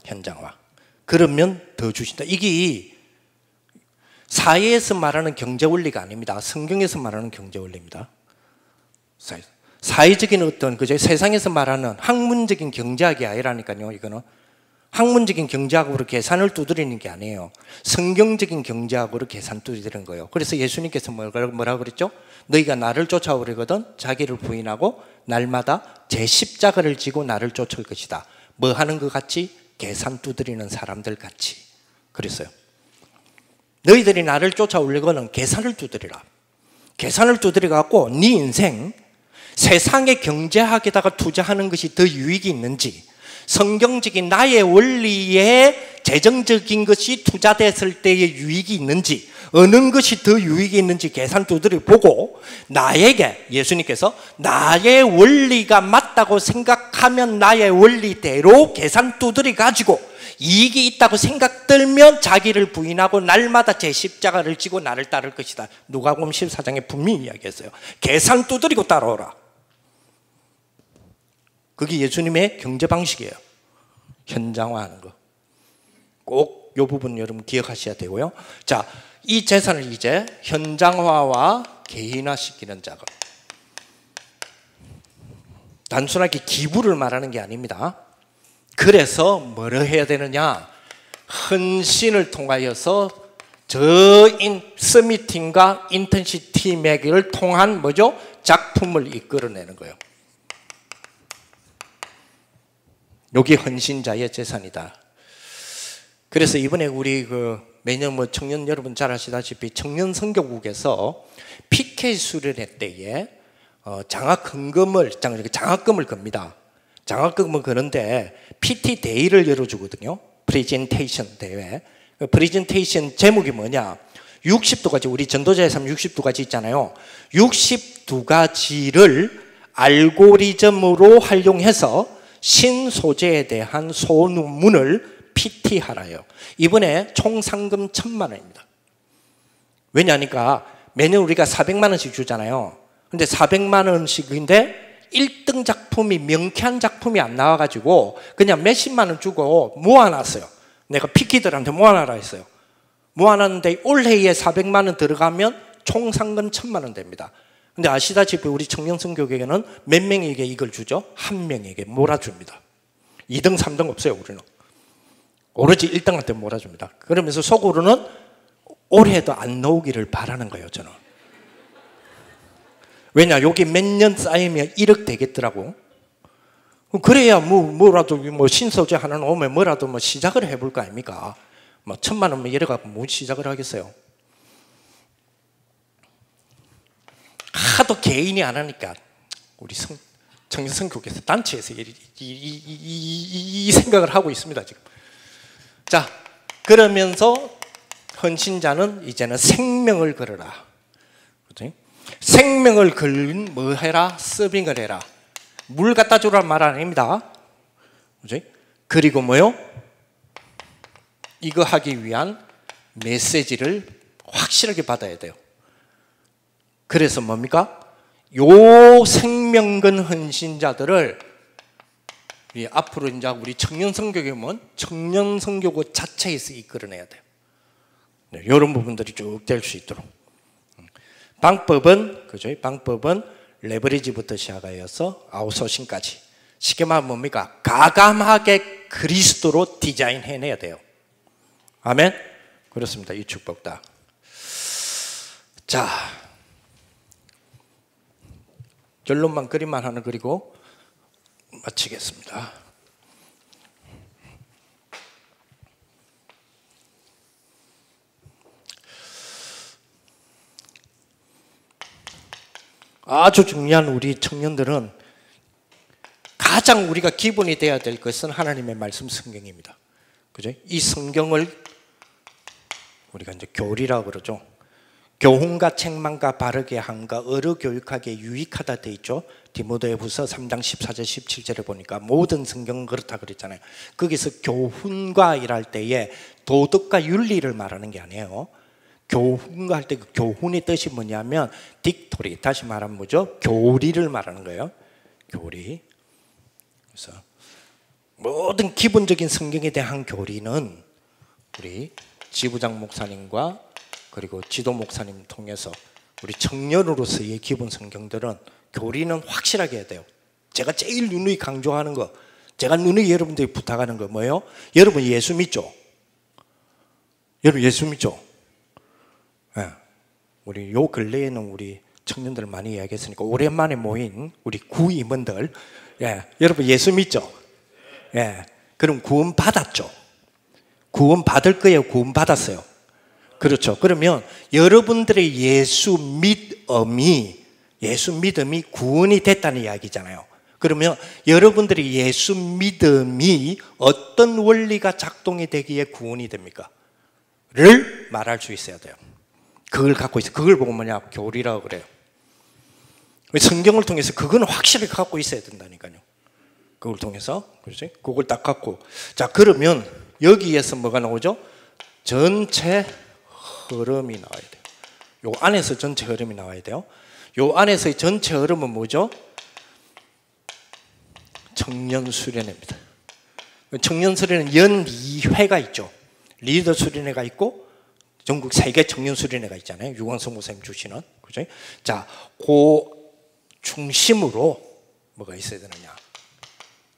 현장화. 그러면 더 주신다. 이게 사회에서 말하는 경제 원리가 아닙니다. 성경에서 말하는 경제 원리입니다. 사회적인 어떤 그저 세상에서 말하는 학문적인 경제학이 아니라니까요. 이거는 학문적인 경제학으로 계산을 두드리는 게 아니에요. 성경적인 경제학으로 계산 두드리는 거예요. 그래서 예수님께서 뭐라고 그랬죠? 너희가 나를 쫓아오려거든 자기를 부인하고 날마다 제 십자가를 지고 나를 쫓을 것이다. 뭐 하는 것 같이? 계산 두드리는 사람들 같이. 그랬어요. 너희들이 나를 쫓아오려거든 계산을 두드리라. 계산을 두드려갖고 네 인생 세상의 경제학에다가 투자하는 것이 더 유익이 있는지, 성경적인 나의 원리에 재정적인 것이 투자됐을 때의 유익이 있는지, 어느 것이 더 유익이 있는지 계산 두드려 보고 나에게 예수님께서 나의 원리가 맞다고 생각하면 나의 원리대로 계산 두드려 가지고 이익이 있다고 생각들면 자기를 부인하고 날마다 제 십자가를 지고 나를 따를 것이다. 누가복음 14장에 분명히 이야기했어요. 계산 두드리고 따라오라. 그게 예수님의 경제 방식이에요. 현장화하는 거. 꼭 이 부분 여러분 기억하셔야 되고요. 자, 이 재산을 이제 현장화와 개인화시키는 작업. 단순하게 기부를 말하는 게 아닙니다. 그래서 뭐를 해야 되느냐? 헌신을 통하여서 서미팅과 인턴십 팀을 통한 뭐죠? 작품을 이끌어내는 거예요. 여기 헌신자의 재산이다. 그래서 이번에 우리 매년 뭐 청년 여러분 잘 아시다시피 청년 선교국에서 PK 수련회 때에 장학금을 겁니다. 장학금을 거는데 PT 대회를 열어주거든요. 프레젠테이션 대회. 프레젠테이션 제목이 뭐냐? 62가지, 우리 전도자의 삶 62가지 있잖아요. 62가지를 알고리즘으로 활용해서 신소재에 대한 소논문을 PT하라요. 이번에 총 상금 1,000만 원입니다. 왜냐니까 매년 우리가 400만 원씩 주잖아요. 근데 400만 원씩인데 1등 작품이 명쾌한 작품이 안 나와가지고 그냥 몇십만 원 주고 모아놨어요. 내가 피키들한테 모아놔라 했어요. 모아놨는데 올해에 400만 원 들어가면 총 상금 1,000만 원 됩니다. 근데 아시다시피 우리 청년선교회는 몇 명에게 이걸 주죠? 한 명에게 몰아줍니다. 2등, 3등 없어요, 우리는. 오로지 1등한테 몰아줍니다. 그러면서 속으로는 올해도 안 나오기를 바라는 거예요, 저는. 왜냐, 여기 몇 년 쌓이면 1억 되겠더라고. 그래야 뭐라도 신소재 하나 오면 뭐라도 시작을 해볼 거 아닙니까? 1,000만 원만 이래갖고 뭐 시작을 하겠어요? 하도 개인이 안 하니까 우리 청년선교회에서 단체에서 이 생각을 하고 있습니다, 지금. 자, 그러면서 헌신자는 이제는 생명을 걸어라. 그렇지? 생명을 걸린 뭐 해라? 서빙을 해라. 물 갖다 주라는 말 아닙니다. 그렇지? 그리고 뭐요? 이거 하기 위한 메시지를 확실하게 받아야 돼요. 그래서 뭡니까? 요 생명건 헌신자들을 앞으로 이제 우리 청년선교회면 청년선교구 자체에서 이끌어내야 돼요. 네, 이런 부분들이 쭉 될 수 있도록. 방법은 그죠? 방법은 레버리지부터 시작하여서 아웃소싱까지. 쉽게 말하면 뭡니까? 가감하게 그리스도로 디자인해내야 돼요. 아멘. 그렇습니다. 이 축복다. 자, 결론만 그림만 하나 그리고 마치겠습니다. 아주 중요한 우리 청년들은 가장 우리가 기본이 되어야 될 것은 하나님의 말씀 성경입니다. 그죠? 이 성경을 우리가 이제 교리라고 그러죠. 교훈과 책망과 바르게 함과 어루 교육하기에 유익하다 돼 있죠. 디모데후서 3장 14절 17절에 보니까 모든 성경은 그렇다 그랬잖아요. 거기서 교훈과 일할 때에 도덕과 윤리를 말하는 게 아니에요. 교훈과 할 때 그 교훈의 뜻이 뭐냐면 딕토리, 다시 말하면 뭐죠? 교리를 말하는 거예요. 교리. 그래서 모든 기본적인 성경에 대한 교리는 우리 지부장 목사님과 그리고 지도 목사님 통해서 우리 청년으로서의 기본 성경들은 교리는 확실하게 해야 돼요. 제가 제일 누누이 강조하는 거, 제가 누누이 여러분들이 부탁하는 거 뭐예요? 여러분 예수 믿죠? 여러분 예수 믿죠? 네. 우리 요 근래에는 우리 청년들 많이 이야기했으니까 오랜만에 모인 우리 구임원들, 예, 여러분 예수 믿죠? 예, 그럼 구원 받았죠? 구원 받을 거예요? 구원 받았어요? 그렇죠. 그러면 여러분들의 예수 믿음이 구원이 됐다는 이야기잖아요. 그러면 여러분들의 예수 믿음이 어떤 원리가 작동이 되기에 구원이 됩니까? 를 말할 수 있어야 돼요. 그걸 갖고 있어요. 그걸 보고 뭐냐? 교리라고 그래요. 성경을 통해서 그건 확실히 갖고 있어야 된다니까요. 그걸 통해서, 그렇지? 그걸 딱 갖고. 자, 그러면 여기에서 뭐가 나오죠? 전체 흐름이 나와야 돼요. 요 안에서 전체 흐름이 나와야 돼요. 요 안에서의 전체 흐름은 뭐죠? 청년 수련회입니다. 청년 수련회는 연 2회가 있죠. 리더 수련회가 있고 전국 세계 청년 수련회가 있잖아요. 유광석 목사님 주시는. 그죠? 자, 그 중심으로 뭐가 있어야 되느냐?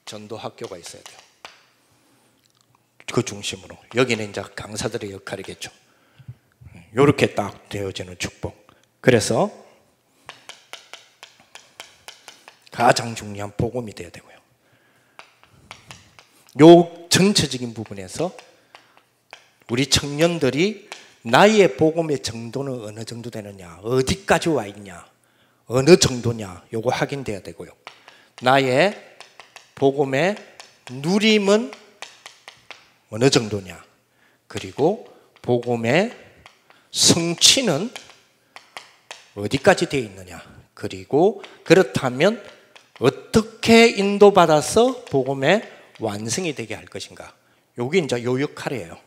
전도 학교가 있어야 돼요. 그 중심으로. 여기는 이제 강사들의 역할이겠죠. 이렇게 딱 되어지는 축복. 그래서 가장 중요한 복음이 되어야 되고요. 요 전체적인 부분에서 우리 청년들이 나의 복음의 정도는 어느 정도 되느냐, 어디까지 와 있냐, 어느 정도냐, 요거 확인돼야 되고요. 나의 복음의 누림은 어느 정도냐, 그리고 복음의 성취는 어디까지 되어 있느냐, 그리고 그렇다면 어떻게 인도받아서 복음의 완성이 되게 할 것인가. 요게 이제 요 역할이에요.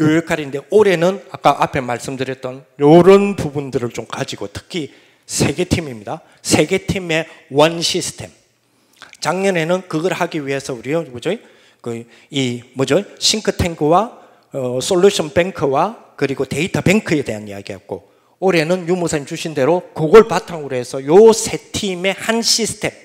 요 역할인데 올해는 아까 앞에 말씀드렸던 요런 부분들을 좀 가지고 특히 세 개 팀입니다. 세 개 팀의 원 시스템. 작년에는 그걸 하기 위해서 우리요, 뭐죠? 싱크탱크와 솔루션 뱅크와 그리고 데이터 뱅크에 대한 이야기였고, 올해는 유 목사님 주신 대로 그걸 바탕으로 해서 요 세 팀의 한 시스템을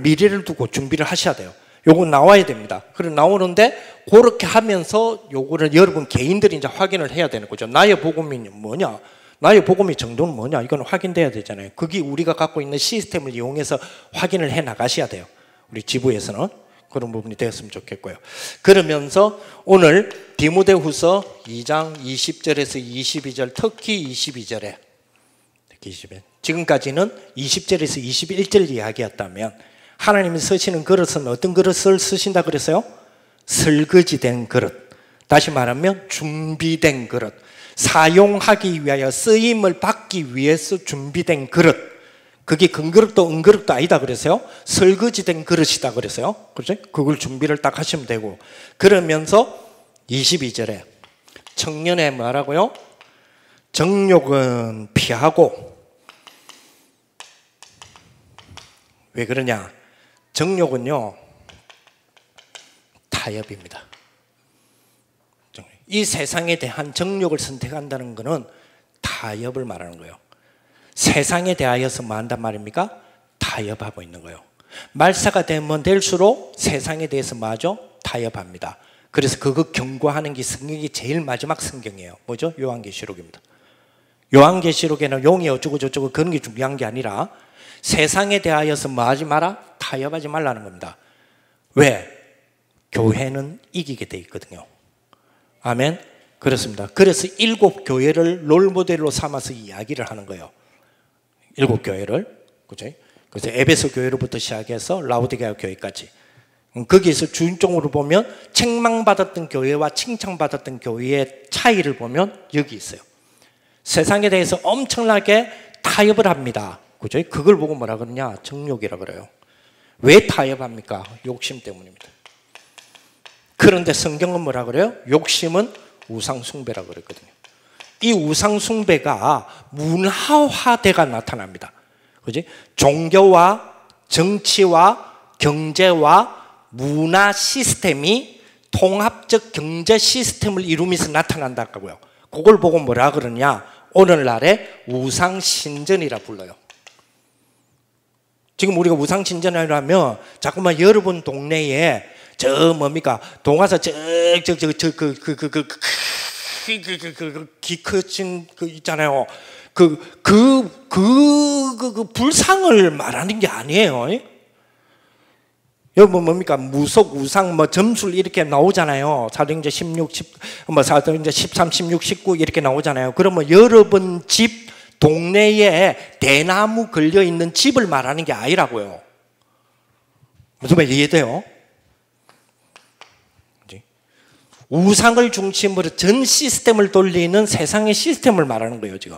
미래를 두고 준비를 하셔야 돼요. 요거 나와야 됩니다. 그리고 나오는데 그렇게 하면서 요거를 여러분 개인들이 이제 확인을 해야 되는 거죠. 나의 복음이 뭐냐? 나의 복음의 정도는 뭐냐? 이건 확인돼야 되잖아요. 그게 우리가 갖고 있는 시스템을 이용해서 확인을 해 나가셔야 돼요. 우리 지부에서는 그런 부분이 되었으면 좋겠고요. 그러면서 오늘 디모데후서 2장 20절에서 22절, 특히 22절에 지금까지는 20절에서 21절 이야기였다면 하나님이 쓰시는 그릇은 어떤 그릇을 쓰신다 그랬어요? 설거지된 그릇. 다시 말하면 준비된 그릇. 사용하기 위하여 쓰임을 받기 위해서 준비된 그릇. 그게 금그릇도 은그릇도 아니다 그랬어요. 설거지된 그릇이다 그랬어요. 그렇죠? 그걸 준비를 딱 하시면 되고, 그러면서 22절에 청년에 뭐라고요? 정욕은 피하고. 왜 그러냐? 정욕은요 타협입니다. 이 세상에 대한 정욕을 선택한다는 것은 타협을 말하는 거예요. 세상에 대하여서 뭐 한단 말입니까? 타협하고 있는 거예요. 말사가 되면 될수록 세상에 대해서 뭐 하죠? 타협합니다. 그래서 그거 경고하는 게 성경이 제일 마지막 성경이에요. 뭐죠? 요한계시록입니다. 요한계시록에는 용이 어쩌고 저쩌고 그런 게 중요한 게 아니라 세상에 대하여서 뭐 하지 마라? 타협하지 말라는 겁니다. 왜? 교회는 이기게 돼 있거든요. 아멘? 그렇습니다. 그래서 7교회를 롤모델로 삼아서 이야기를 하는 거예요. 7교회를. 그죠? 그래서 에베소 교회로부터 시작해서 라오디게아 교회까지. 거기에서 주인종으로 보면 책망받았던 교회와 칭찬받았던 교회의 차이를 보면 여기 있어요. 세상에 대해서 엄청나게 타협을 합니다. 그죠? 그걸 보고 뭐라 그러냐? 정욕이라 그래요. 왜 타협합니까? 욕심 때문입니다. 그런데 성경은 뭐라 그래요? 욕심은 우상숭배라 그랬거든요. 이 우상숭배가 문화화돼가 나타납니다. 그지? 종교와 정치와 경제와 문화 시스템이 통합적 경제 시스템을 이루면서 나타난다고요. 그걸 보고 뭐라 그러냐? 오늘날의 우상신전이라 불러요. 지금 우리가 우상신전이라 하면 자꾸만 여러분 동네에 저 뭡니까? 동화사 기 크신 그 있잖아요. 그 불상을 말하는 게 아니에요. 여러분 뭡니까? 무속, 우상, 뭐 점술 이렇게 나오잖아요. 사도행전 16, 사도행전 13, 16, 19 이렇게 나오잖아요. 그러면 여러분 집 동네에 대나무 걸려 있는 집을 말하는 게 아니라고요. 무슨 말 이해돼요? 우상을 중심으로 전 시스템을 돌리는 세상의 시스템을 말하는 거예요, 지금.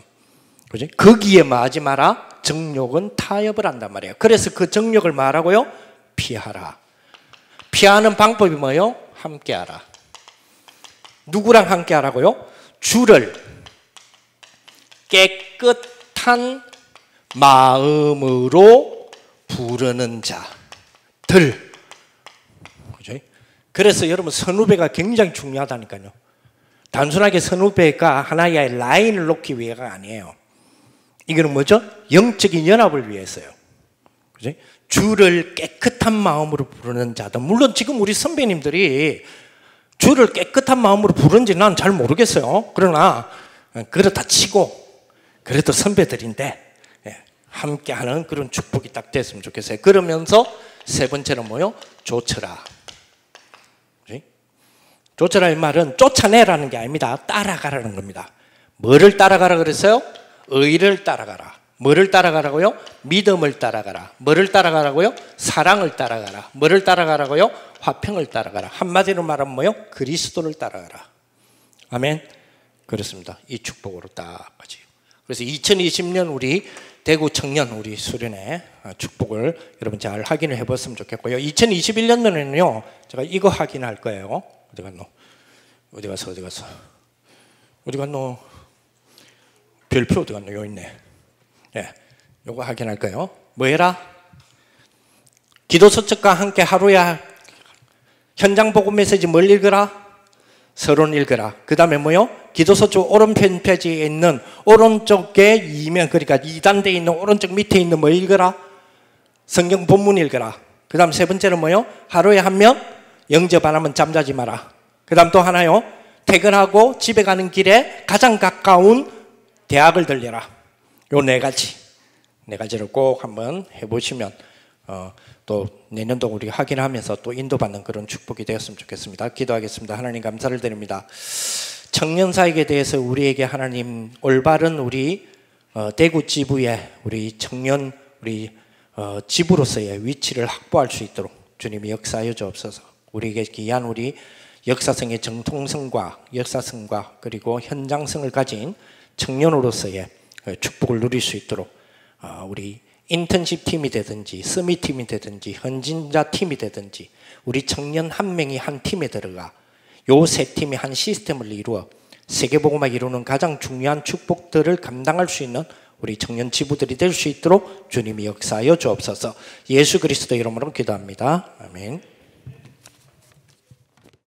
그지? 거기에 뭐하지 마라? 정욕은 타협을 한단 말이에요. 그래서 그 정욕을 말하고요? 피하라. 피하는 방법이 뭐예요? 함께하라. 누구랑 함께하라고요? 주를 깨끗한 마음으로 부르는 자들. 그죠? 그래서 여러분 선후배가 굉장히 중요하다니까요. 단순하게 선후배가 하나의 라인을 놓기 위해가 아니에요. 이거는 뭐죠? 영적인 연합을 위해서요. 그죠? 주를 깨끗한 마음으로 부르는 자들. 물론 지금 우리 선배님들이 주를 깨끗한 마음으로 부르는지 난 잘 모르겠어요. 그러나 그렇다 치고 그래도 선배들인데 함께하는 그런 축복이 딱 됐으면 좋겠어요. 그러면서 세 번째는 뭐요? 쫓으라. 쫓으라 이 말은 쫓아내라는 게 아닙니다. 따라가라는 겁니다. 뭐를 따라가라 그랬어요? 의를 따라가라. 뭐를 따라가라고요? 믿음을 따라가라. 뭐를 따라가라고요? 사랑을 따라가라. 뭐를 따라가라고요? 화평을 따라가라. 한마디로 말하면 뭐요? 그리스도를 따라가라. 아멘. 그렇습니다. 이 축복으로 딱 가지. 그래서 2020년 우리 대구 청년 우리 수련회 축복을 여러분 잘 확인을 해봤으면 좋겠고요. 2021년도에는요 제가 이거 확인할 거예요. 어디 갔노? 어디 갔노? 별표 어디 갔노? 여기 있네. 예, 요거 확인할 거예요. 뭐 해라? 기도 서적과 함께 하루에 현장 복음 메시지 뭘 읽어라? 서론 읽어라. 그 다음에 뭐요? 기도 서적 오른편 페이지에 있는 오른쪽에 이면 그러니까 2단대에 있는 오른쪽 밑에 있는 뭐 읽어라? 성경 본문 읽어라. 그 다음 세 번째는 뭐요? 하루에 한 명 영접 안 하면 잠자지 마라. 그 다음 또 하나요? 퇴근하고 집에 가는 길에 가장 가까운 대학을 들려라. 요 네 가지를 꼭 한번 해보시면 또 내년도 우리가 확인하면서 또 인도받는 그런 축복이 되었으면 좋겠습니다. 기도하겠습니다. 하나님 감사를 드립니다. 청년사역에 대해서 우리에게 하나님 올바른 우리 대구 지부의 우리 청년 우리 지부로서의 위치를 확보할 수 있도록 주님이 역사하여 주옵소서. 우리에게 귀한 우리 역사성의 정통성과 역사성과 그리고 현장성을 가진 청년으로서의 축복을 누릴 수 있도록 우리 인턴십 팀이 되든지 서밋 팀이 되든지 헌진자 팀이 되든지 우리 청년 한 명이 한 팀에 들어가 요 세 팀이 한 시스템을 이루어 세계복음화 이루는 가장 중요한 축복들을 감당할 수 있는 우리 청년 지부들이 될 수 있도록 주님이 역사하여 주옵소서. 예수 그리스도 이름으로 기도합니다. 아멘.